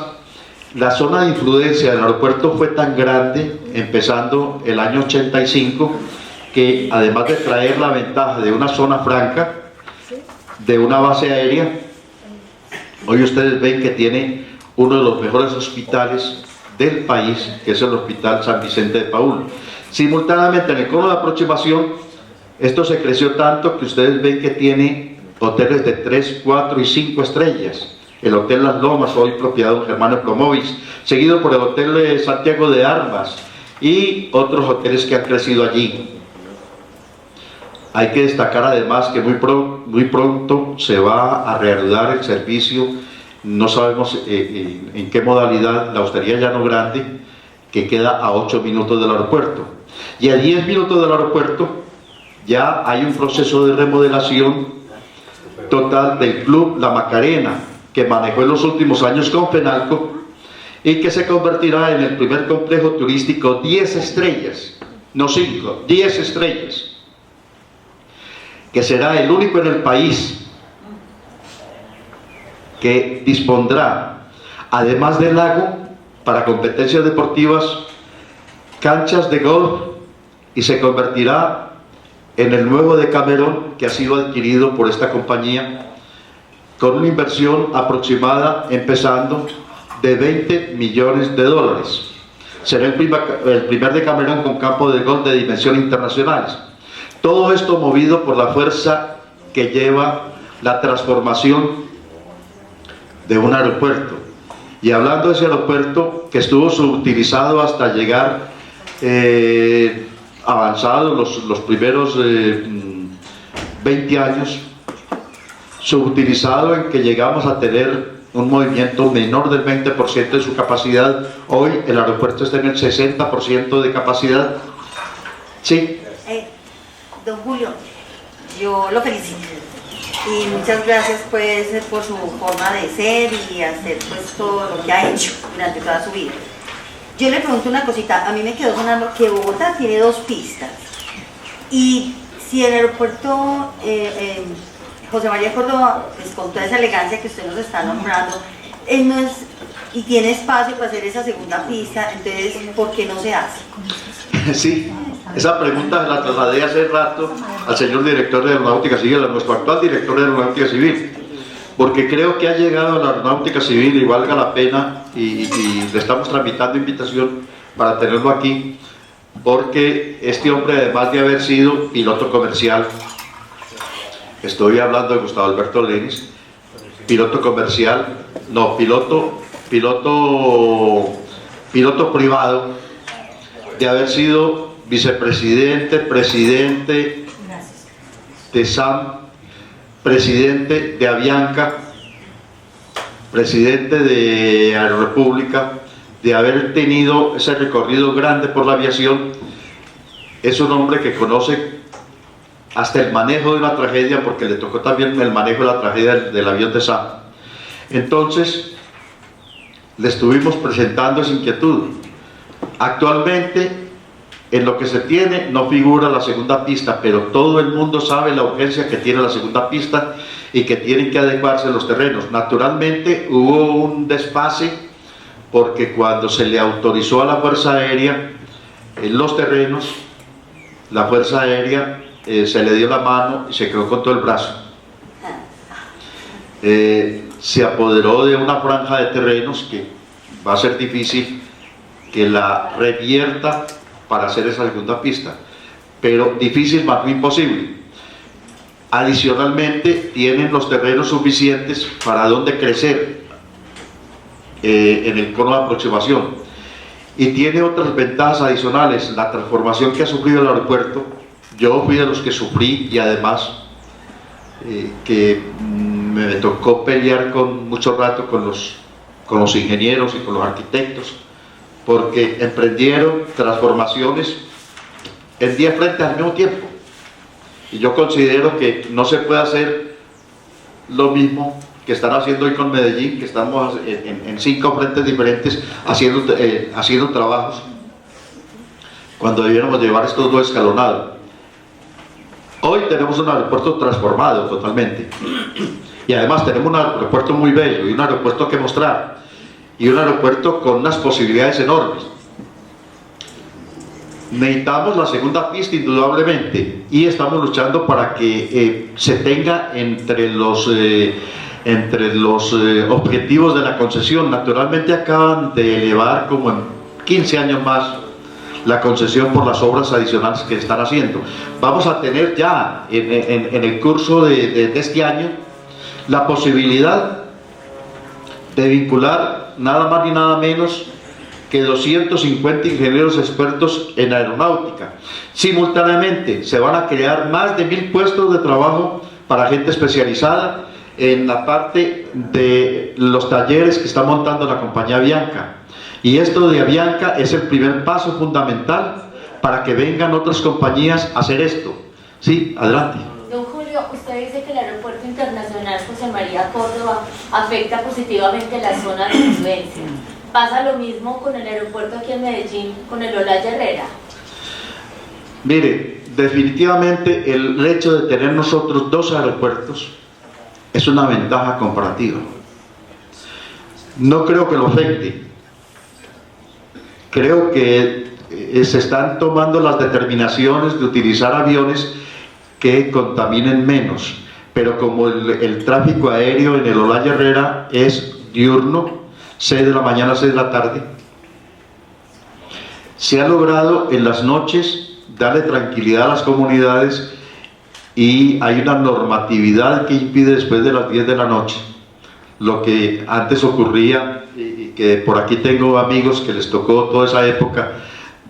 la zona de influencia del aeropuerto fue tan grande, empezando el año 85, que además de traer la ventaja de una zona franca, de una base aérea, hoy ustedes ven que tiene uno de los mejores hospitales del país, que es el Hospital San Vicente de Paúl. Simultáneamente, en el cono de aproximación, esto se creció tanto que ustedes ven que tiene hoteles de 3, 4 y 5 estrellas. El Hotel Las Lomas, hoy propiedad de don Germano Plomovis, seguido por el Hotel Santiago de Armas y otros hoteles que han crecido allí. Hay que destacar además que muy pronto se va a reanudar el servicio, no sabemos en qué modalidad, la Hostería Llano Grande, que queda a 8 minutos del aeropuerto. Y a 10 minutos del aeropuerto ya hay un proceso de remodelación total del Club La Macarena, que manejó en los últimos años con Fenalco, y que se convertirá en el primer complejo turístico 10 estrellas, no 5, 10 estrellas, que será el único en el país que dispondrá, además del lago, para competencias deportivas, canchas de golf, y se convertirá en el nuevo Decameron, que ha sido adquirido por esta compañía, con una inversión aproximada, empezando, de $20 millones. Será el primer Decameron con campo de golf de dimensión internacionales. Todo esto movido por la fuerza que lleva la transformación de un aeropuerto. Y hablando de ese aeropuerto que estuvo subutilizado hasta llegar avanzado los primeros 20 años, subutilizado en que llegamos a tener un movimiento menor del 20% de su capacidad. Hoy el aeropuerto está en el 60% de capacidad. Sí. Don Julio, yo lo felicito y muchas gracias pues por su forma de ser y hacer pues todo lo que ha hecho durante toda su vida. Yo le pregunto una cosita, a mí me quedó sonando que Bogotá tiene 2 pistas y si el aeropuerto José María Córdoba, pues con toda esa elegancia que usted nos está nombrando, él no es, y tiene espacio para hacer esa segunda pista, entonces ¿por qué no se hace? Sí, esa pregunta la trasladé hace rato al señor director de Aeronáutica Civil, a nuestro actual director de Aeronáutica Civil, porque creo que ha llegado a la Aeronáutica Civil y valga la pena, y le estamos tramitando invitación para tenerlo aquí, porque este hombre, además de haber sido piloto comercial, estoy hablando de Gustavo Alberto Lenis, piloto comercial, no, piloto privado, de haber sido vicepresidente, presidente de SAM, presidente de Avianca, presidente de Aerorepública, de haber tenido ese recorrido grande por la aviación. Es un hombre que conoce hasta el manejo de una tragedia, porque le tocó también el manejo de la tragedia del avión de SAM. Entonces, le estuvimos presentando esa inquietud. Actualmente, en lo que se tiene, no figura la segunda pista, pero todo el mundo sabe la urgencia que tiene la segunda pista y que tienen que adecuarse los terrenos. Naturalmente, hubo un desfase, porque cuando se le autorizó a la Fuerza Aérea en los terrenos, la Fuerza Aérea se le dio la mano y se quedó con todo el brazo. Se apoderó de una franja de terrenos que va a ser difícil que la revierta para hacer esa segunda pista, pero difícil más no imposible. Adicionalmente, tienen los terrenos suficientes para donde crecer en el cono de aproximación, y tiene otras ventajas adicionales. La transformación que ha sufrido el aeropuerto, yo fui de los que sufrí, y además que me tocó pelear con mucho rato con los ingenieros y con los arquitectos, porque emprendieron transformaciones en 10 frentes al mismo tiempo, y yo considero que no se puede hacer lo mismo que están haciendo hoy con Medellín, que estamos en 5 frentes diferentes haciendo trabajos, cuando debiéramos llevar estos 2 escalonados. Hoy tenemos un aeropuerto transformado totalmente, y además tenemos un aeropuerto muy bello y un aeropuerto que mostrar, y un aeropuerto con unas posibilidades enormes. Necesitamos la segunda pista indudablemente, y estamos luchando para que se tenga entre los objetivos de la concesión. Naturalmente acaban de elevar como en 15 años más la concesión por las obras adicionales que están haciendo. Vamos a tener ya en el curso de este año la posibilidad de vincular nada más ni nada menos que 250 ingenieros expertos en aeronáutica. Simultáneamente se van a crear más de 1000 puestos de trabajo para gente especializada en la parte de los talleres que está montando la compañía Avianca. Y esto de Avianca es el primer paso fundamental para que vengan otras compañías a hacer esto. Sí, adelante. Don Julio, usted dice que el Aeropuerto Internacional José María Córdoba afecta positivamente la zona de influencia. ¿Pasa lo mismo con el aeropuerto aquí en Medellín, con el Olaya Herrera? Mire, definitivamente el hecho de tener nosotros 2 aeropuertos es una ventaja comparativa. No creo que lo afecte. Creo que se están tomando las determinaciones de utilizar aviones que contaminen menos, pero como el tráfico aéreo en el Olaya Herrera es diurno, 6 de la mañana a 6 de la tarde, se ha logrado en las noches darle tranquilidad a las comunidades, y hay una normatividad que impide después de las 10 de la noche, lo que antes ocurría y que por aquí tengo amigos que les tocó toda esa época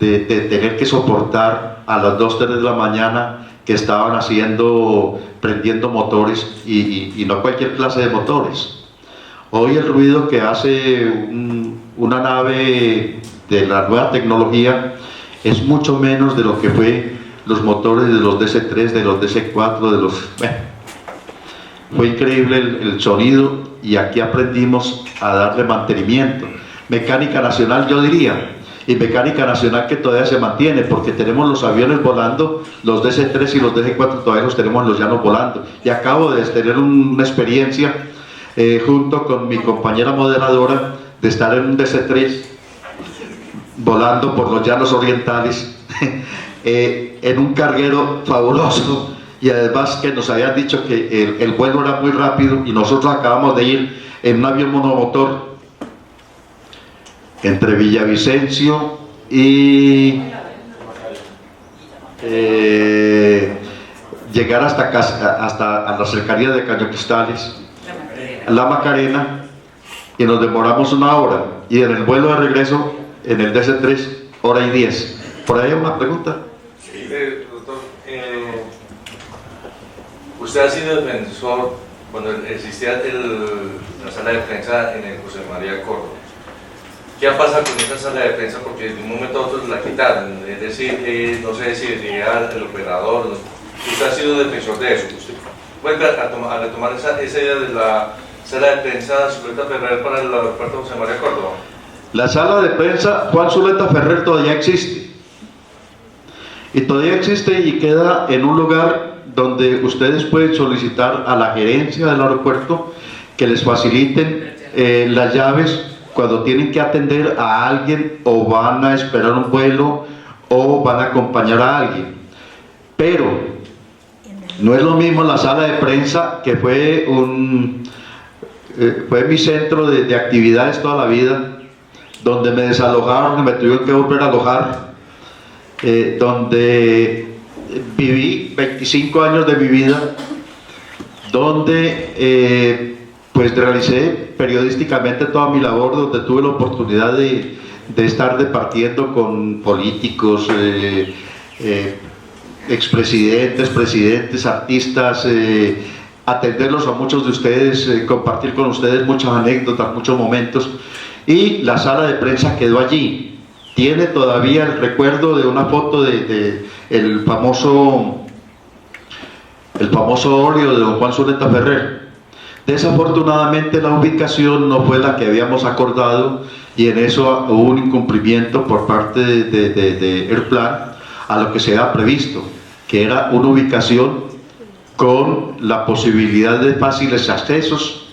de tener que soportar a las 2, 3 de la mañana que estaban prendiendo motores y no cualquier clase de motores. Hoy el ruido que hace una nave de la nueva tecnología es mucho menos de lo que fue los motores de los DC-3, de los DC-4, fue increíble el sonido, y aquí aprendimos a darle mantenimiento. Mecánica Nacional, yo diría, y Mecánica Nacional que todavía se mantiene, porque tenemos los aviones volando, los DC-3 y los DC-4 todavía los tenemos en los llanos volando. Y acabo de tener una experiencia junto con mi compañera moderadora de estar en un DC-3 volando por los llanos orientales en un carguero fabuloso, y además que nos habían dicho que el vuelo era muy rápido, y nosotros acabamos de ir en un avión monomotor entre Villavicencio y llegar hasta a las cercanías de Cañoquistales, La Macarena, y nos demoramos 1 hora, y en el vuelo de regreso en el DC-3 1 hora y 10. ¿Por ahí hay una pregunta? Sí, doctor, usted ha sido defensor cuando existía la sala de prensa en el José María Córdoba. ¿Qué ha pasado con esa sala de prensa? Porque de un momento a otro la quitaron, es decir, no sé si llega el operador, usted ha sido defensor de eso. ¿Usted vuelve a retomar esa idea de la sala de prensa Zuleta Ferrer para el aeropuerto José María Córdoba? La sala de prensa Juan Zuleta Ferrer todavía existe, y todavía existe y queda en un lugar donde ustedes pueden solicitar a la gerencia del aeropuerto que les faciliten las llaves cuando tienen que atender a alguien, o van a esperar un vuelo, o van a acompañar a alguien. Pero no es lo mismo la sala de prensa, que fue mi centro de actividades toda la vida, donde me desalojaron y me tuvieron que volver a alojar, donde viví 25 años de mi vida, donde pues realicé periodísticamente toda mi labor, donde tuve la oportunidad de estar departiendo con políticos, expresidentes, presidentes, artistas, atenderlos a muchos de ustedes, compartir con ustedes muchas anécdotas, muchos momentos, y la sala de prensa quedó allí. Tiene todavía el recuerdo de una foto de el famoso óleo de don Juan Zuleta Ferrer. Desafortunadamente la ubicación no fue la que habíamos acordado, y en eso hubo un incumplimiento por parte de Airplan a lo que se había previsto, que era una ubicación con la posibilidad de fáciles accesos,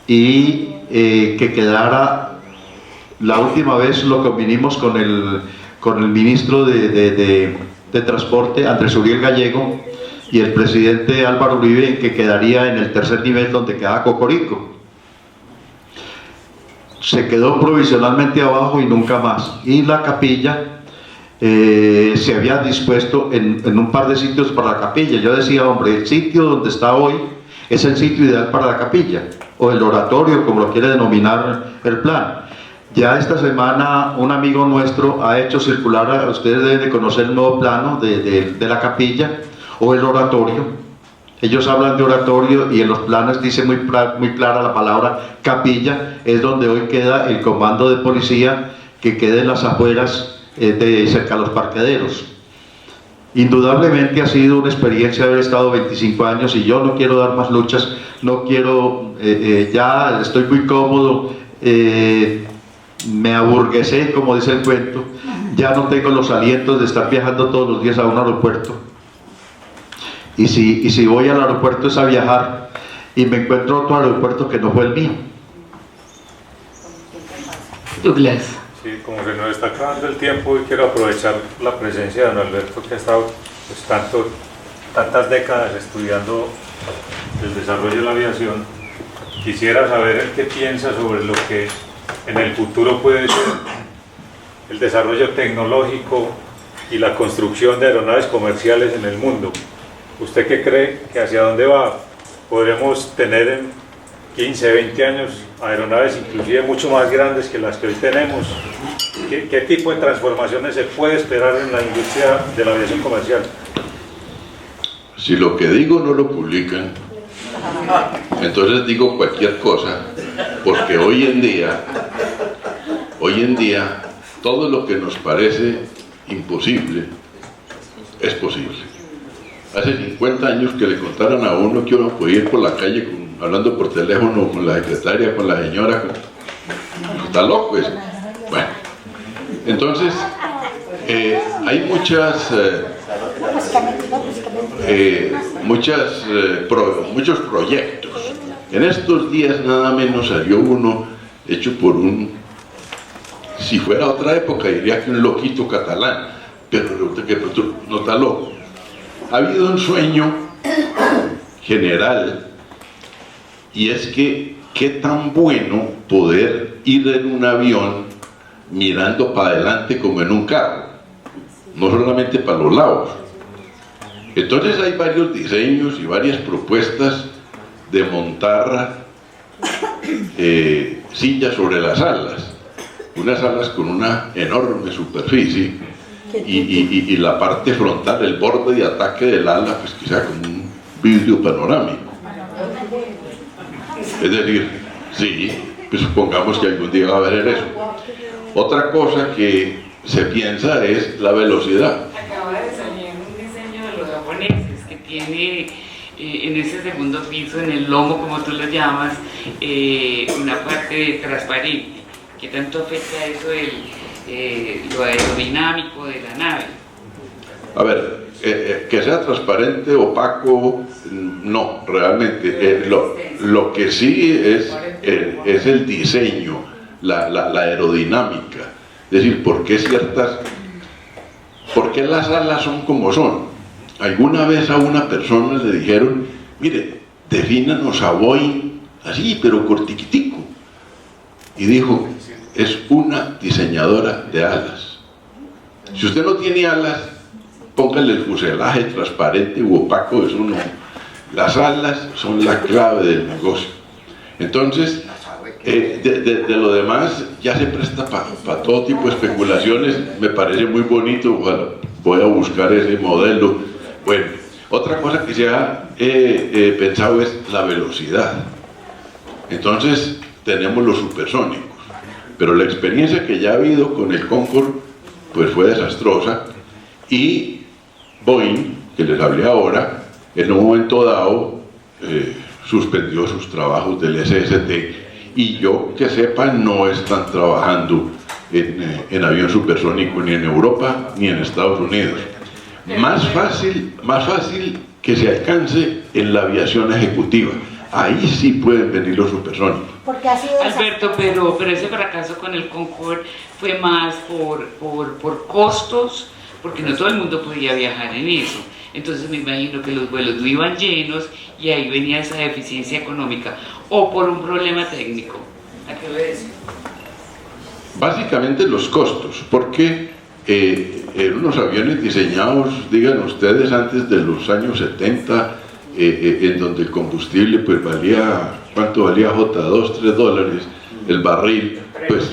y que quedara. La última vez lo convinimos con el ministro de Transporte, Andrés Uriel Gallego, y el presidente Álvaro Uribe, que quedaría en el 3er nivel donde quedaba Cocorico. Se quedó provisionalmente abajo y nunca más. Y la capilla se había dispuesto en un par de sitios para la capilla. Yo decía, hombre, el sitio donde está hoy es el sitio ideal para la capilla, o el oratorio, como lo quiere denominar el plan. Ya esta semana un amigo nuestro ha hecho circular, ustedes deben de conocer el nuevo plano de la capilla, o el oratorio. Ellos hablan de oratorio, y en los planes dice muy clara la palabra capilla. Es donde hoy queda el comando de policía, que queda en las afueras cerca de los parqueaderos. Indudablemente ha sido una experiencia haber estado 25 años, y yo no quiero dar más luchas, no quiero, ya estoy muy cómodo, me aburguesé, como dice el cuento, ya no tengo los alientos de estar viajando todos los días a un aeropuerto, y si voy al aeropuerto es a viajar, y me encuentro otro aeropuerto que no fue el mío. Douglas. Sí, como se nos está acabando el tiempo, y quiero aprovechar la presencia de don Alberto, que ha estado pues, tantas décadas estudiando el desarrollo de la aviación. Quisiera saber qué piensa sobre lo que en el futuro puede ser el desarrollo tecnológico y la construcción de aeronaves comerciales en el mundo. ¿Usted qué cree que hacia dónde va? ¿Podremos tener 15, 20 años, aeronaves inclusive mucho más grandes que las que hoy tenemos. ¿Qué tipo de transformaciones se puede esperar en la industria de la aviación comercial? Si lo que digo no lo publican, entonces digo cualquier cosa, porque hoy en día, todo lo que nos parece imposible, es posible. Hace 50 años que le contaran a uno que uno podía ir por la calle hablando por teléfono con la secretaria, con la señora, está loco eso. Bueno, entonces, hay muchos proyectos. En estos días nada menos salió uno hecho por si fuera otra época diría que un loquito catalán, pero que no está loco. Ha habido un sueño general, y es que qué tan bueno poder ir en un avión mirando para adelante como en un carro, no solamente para los lados. Entonces hay varios diseños y varias propuestas de montar sillas sobre las alas, unas alas con una enorme superficie y la parte frontal, el borde de ataque del ala, pues quizá con un vidrio panorámico. Es decir, sí, pues supongamos que algún día va a haber eso. Otra cosa que se piensa es la velocidad. Acaba de salir un diseño de los japoneses que tiene en ese segundo piso, en el lomo como tú lo llamas, una parte transparente. ¿Qué tanto afecta eso lo aerodinámico de la nave? A ver, que sea transparente, opaco, no, realmente. Lo que sí es el diseño, la aerodinámica. Es decir, ¿por qué las alas son como son? Alguna vez a una persona le dijeron, mire, defínanos a Boeing así, pero cortiquitico. Y dijo, es una diseñadora de alas. Si usted no tiene alas, póngale el fuselaje transparente u opaco, eso no. Las alas son la clave del negocio. Entonces, de lo demás ya se presta para todo tipo de especulaciones. Me parece muy bonito, ojalá voy a buscar ese modelo. Bueno, otra cosa que se ha pensado es la velocidad. Entonces tenemos los supersónicos, pero la experiencia que ya ha habido con el Concorde pues fue desastrosa, y Boeing, que les hablé ahora, en un momento dado suspendió sus trabajos del SST, y yo que sepa no están trabajando en avión supersónico ni en Europa ni en Estados Unidos. Más fácil que se alcance en la aviación ejecutiva. Ahí sí pueden venir los supersónicos. Porque ha sido Alberto, pero ese fracaso con el Concorde fue más por costos, porque no todo el mundo podía viajar en eso. Entonces me imagino que los vuelos no iban llenos y ahí venía esa deficiencia económica, o por un problema técnico. ¿A qué obedece? Básicamente los costos, porque en unos aviones diseñados, digan ustedes, antes de los años 70, en donde el combustible pues valía, ¿cuánto valía J2? $3 el barril, pues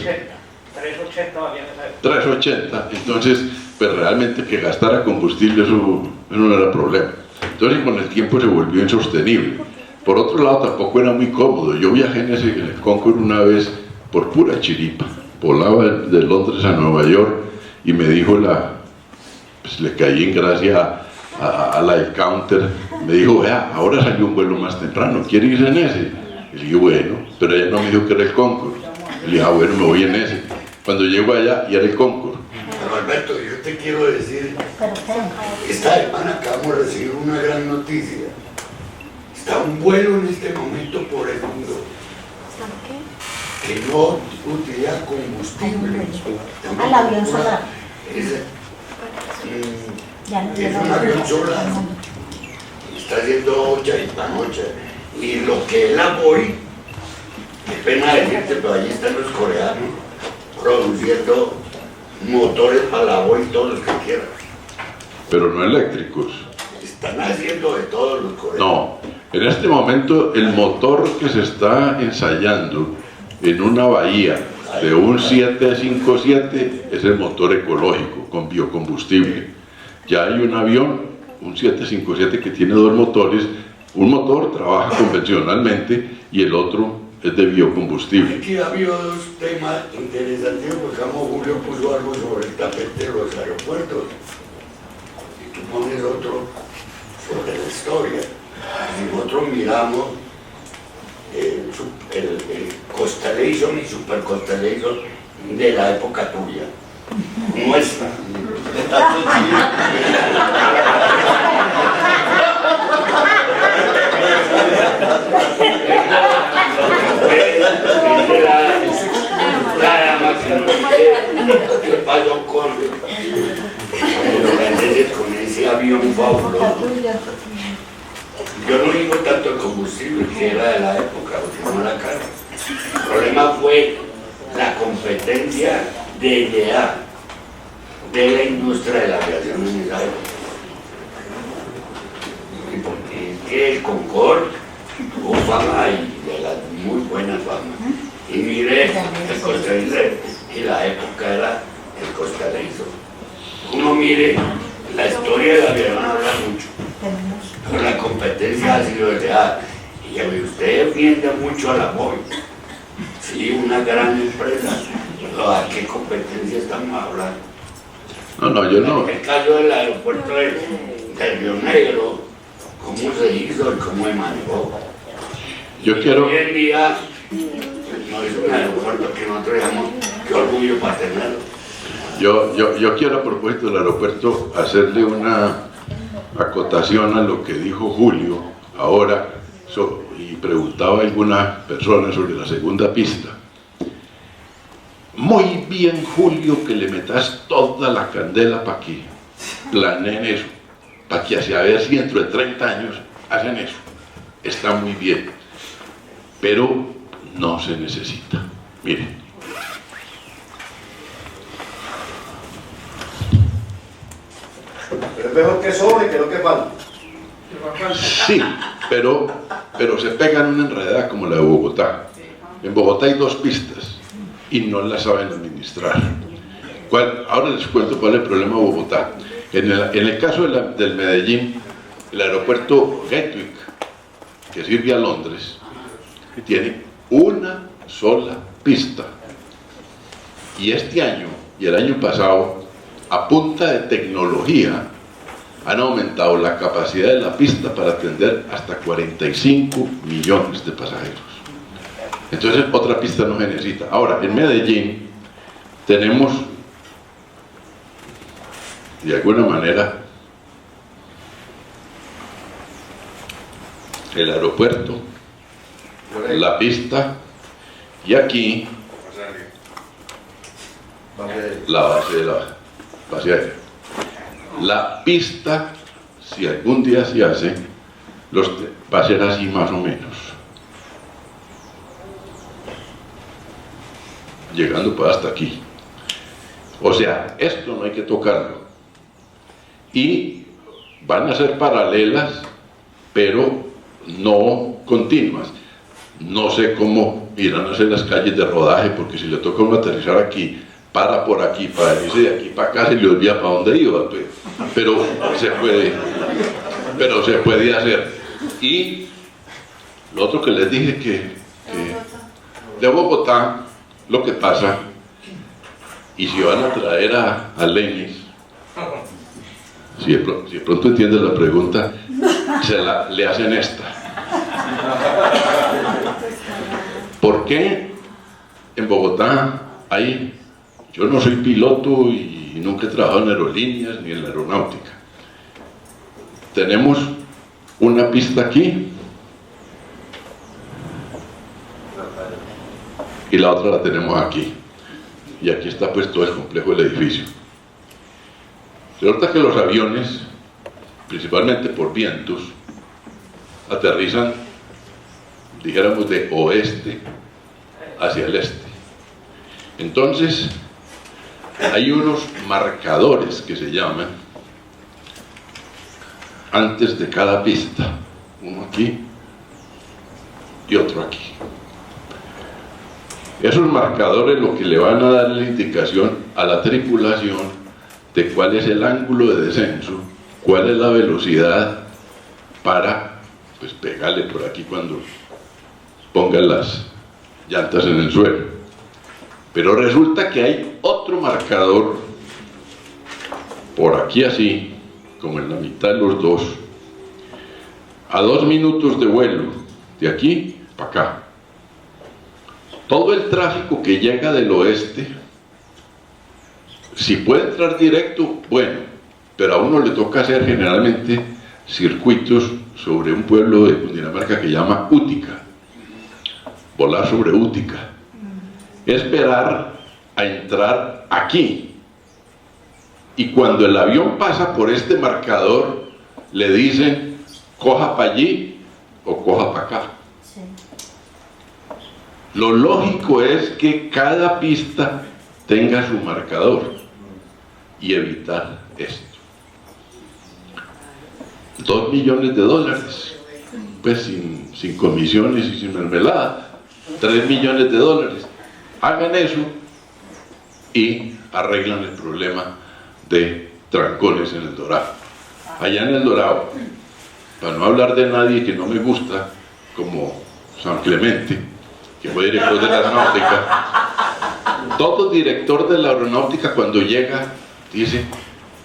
3.80, entonces pues realmente que gastara combustible eso no era problema. Entonces con el tiempo se volvió insostenible. Por otro lado tampoco era muy cómodo. Yo viajé en el Concorde una vez por pura chiripa, volaba de Londres a Nueva York y me dijo pues le caí en gracia a la del counter, me dijo, vea, ahora salió un vuelo más temprano, ¿quiere ir en ese? Y le dije, bueno, pero ella no me dijo que era el Concorde. Le dije, bueno, me voy en ese. Cuando llego allá, ya era el Concorde. Pero Alberto, yo te quiero decir, esta semana acabamos de recibir una gran noticia. Está un vuelo en este momento por el mundo que no utiliza combustible. al avión solar. Es un avión solar. Está haciendo 80 noches. Y lo que es la Boeing, qué pena decirte, pero allí están los coreanos produciendo motores para la Boeing, todos los que quieran. Pero no eléctricos. están haciendo de todos los coreanos. No, en este momento el motor que se está ensayando en una bahía de un 757 es el motor ecológico con biocombustible. Ya hay un avión, un 757, que tiene dos motores. Un motor trabaja convencionalmente y el otro es de biocombustible. Aquí ha habido dos temas interesantes, porque como Julio puso algo sobre el tapete de los aeropuertos y tú pones otro sobre la historia. Si nosotros miramos el Constellation y Super Constellation de la época tuya, nuestra. ¿Qué pasó con los franceses con ese avión fabuloso? Yo no digo tanto el combustible, que era de la época, porque no la carga. El problema fue la competencia desleal de la industria de la aviación en esa época. Y porque el Concorde tuvo fama y de las muy buenas fama. Y mire, el Constellation y la época era el Constellation. Uno mire, la historia de la aviación habla mucho, pero la competencia ha sido desleal. Y usted defiende mucho a la Boeing, sí, una gran empresa, pero ¿a qué competencia estamos hablando? No, yo no. En el caso del aeropuerto de Río Negro, ¿cómo se hizo y cómo se manejó? Yo quiero... Hoy en día no es un aeropuerto que nosotros digamos, qué orgullo para tenerlo. Yo quiero, a propósito del aeropuerto, hacerle una acotación a lo que dijo Julio ahora, y preguntaba a alguna persona sobre la segunda pista. Muy bien, Julio, que le metas toda la candela para que planeen eso, para que así a ver si dentro de 30 años hacen eso. Está muy bien, pero no se necesita. Miren. Pero es mejor que sobre que no que falte. Sí, pero se pegan una enredada como la de Bogotá. En Bogotá hay dos pistas y no las saben administrar. Ahora les cuento cuál es el problema de Bogotá. En el caso del Medellín, el aeropuerto Gatwick, que sirve a Londres, tiene una sola pista. Y este año y el año pasado, a punta de tecnología, han aumentado la capacidad de la pista para atender hasta 45 millones de pasajeros. Entonces otra pista no se necesita. Ahora, en Medellín tenemos, de alguna manera, el aeropuerto, la pista, y aquí la base aérea. La pista, si algún día se hace, va a ser así más o menos. Llegando pues hasta aquí. O sea, esto no hay que tocarlo. Y van a ser paralelas, pero no continuas. No sé cómo irán a ser las calles de rodaje, porque si le toca a uno aterrizar aquí, para por aquí, para irse de aquí para acá, se le olvida para dónde iba, pero se puede hacer. Y lo otro que les dije, que de Bogotá, lo que pasa, y si van a traer a Lenis, si de pronto entienden la pregunta, le hacen esta. ¿Por qué en Bogotá hay... Yo no soy piloto y nunca he trabajado en aerolíneas ni en la aeronáutica. Tenemos una pista aquí y la otra la tenemos aquí. Y aquí está pues todo el complejo del edificio. Resulta que los aviones, principalmente por vientos, aterrizan, dijéramos, de oeste hacia el este. Entonces, hay unos marcadores que se llaman, antes de cada pista, uno aquí y otro aquí. Esos marcadores lo que le van a dar la indicación a la tripulación de cuál es el ángulo de descenso, cuál es la velocidad para pues pegarle por aquí cuando pongan las llantas en el suelo. Pero resulta que hay otro marcador por aquí así, como en la mitad de los dos, a 2 minutos de vuelo, de aquí para acá. Todo el tráfico que llega del oeste, si puede entrar directo, bueno, pero a uno le toca hacer generalmente circuitos sobre un pueblo de Cundinamarca que se llama Útica, volar sobre Útica, esperar a entrar aquí, y cuando el avión pasa por este marcador le dicen coja para allí o coja para acá. Sí. Lo lógico es que cada pista tenga su marcador y evitar esto. $2 millones, pues sin comisiones y sin mermelada, $3 millones. Hagan eso y arreglan el problema de trancones en El Dorado. Allá en El Dorado, para no hablar de nadie que no me gusta, como San Clemente, que fue director de la aeronáutica, todo director de la aeronáutica cuando llega dice,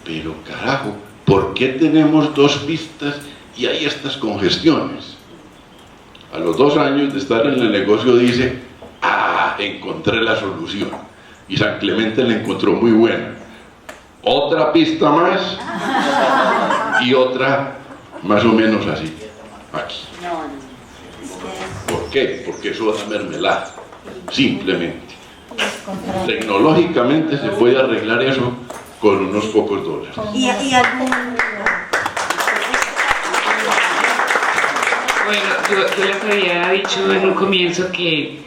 pero carajo, ¿por qué tenemos 2 pistas y hay estas congestiones? A los 2 años de estar en el negocio dice, encontré la solución, y San Clemente la encontró muy buena. Otra pista más y otra más o menos así, aquí. ¿Por qué? Porque eso da mermelada, simplemente. Tecnológicamente se puede arreglar eso con unos pocos dólares. ¿Y algún... Bueno, yo les había dicho en un comienzo que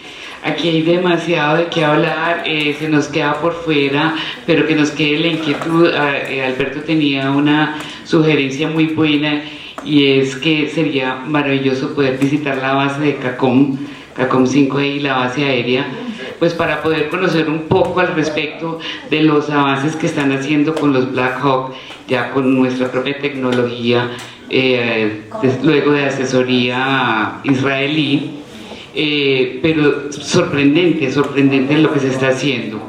aquí hay demasiado de qué hablar, se nos queda por fuera, pero que nos quede la inquietud. Alberto tenía una sugerencia muy buena, y es que sería maravilloso poder visitar la base de CACOM 5E y la base aérea, pues para poder conocer un poco al respecto de los avances que están haciendo con los Black Hawk, ya con nuestra propia tecnología, luego de asesoría israelí, pero sorprendente lo que se está haciendo.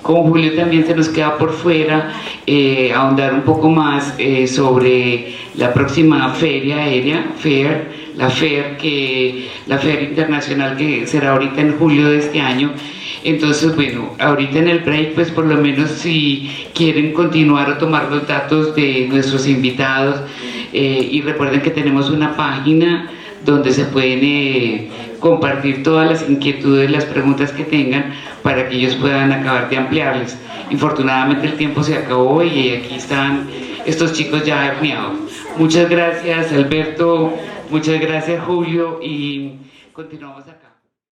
Con Julio también se nos queda por fuera ahondar un poco más sobre la próxima feria aérea, la FAIR internacional, que será ahorita en julio de este año. Entonces, bueno, ahorita en el break, pues por lo menos si quieren continuar o tomar los datos de nuestros invitados, y recuerden que tenemos una página donde se pueden compartir todas las inquietudes, las preguntas que tengan, para que ellos puedan acabar de ampliarles. Infortunadamente el tiempo se acabó y aquí están estos chicos ya herniados. Muchas gracias, Alberto, muchas gracias, Julio, y continuamos acá.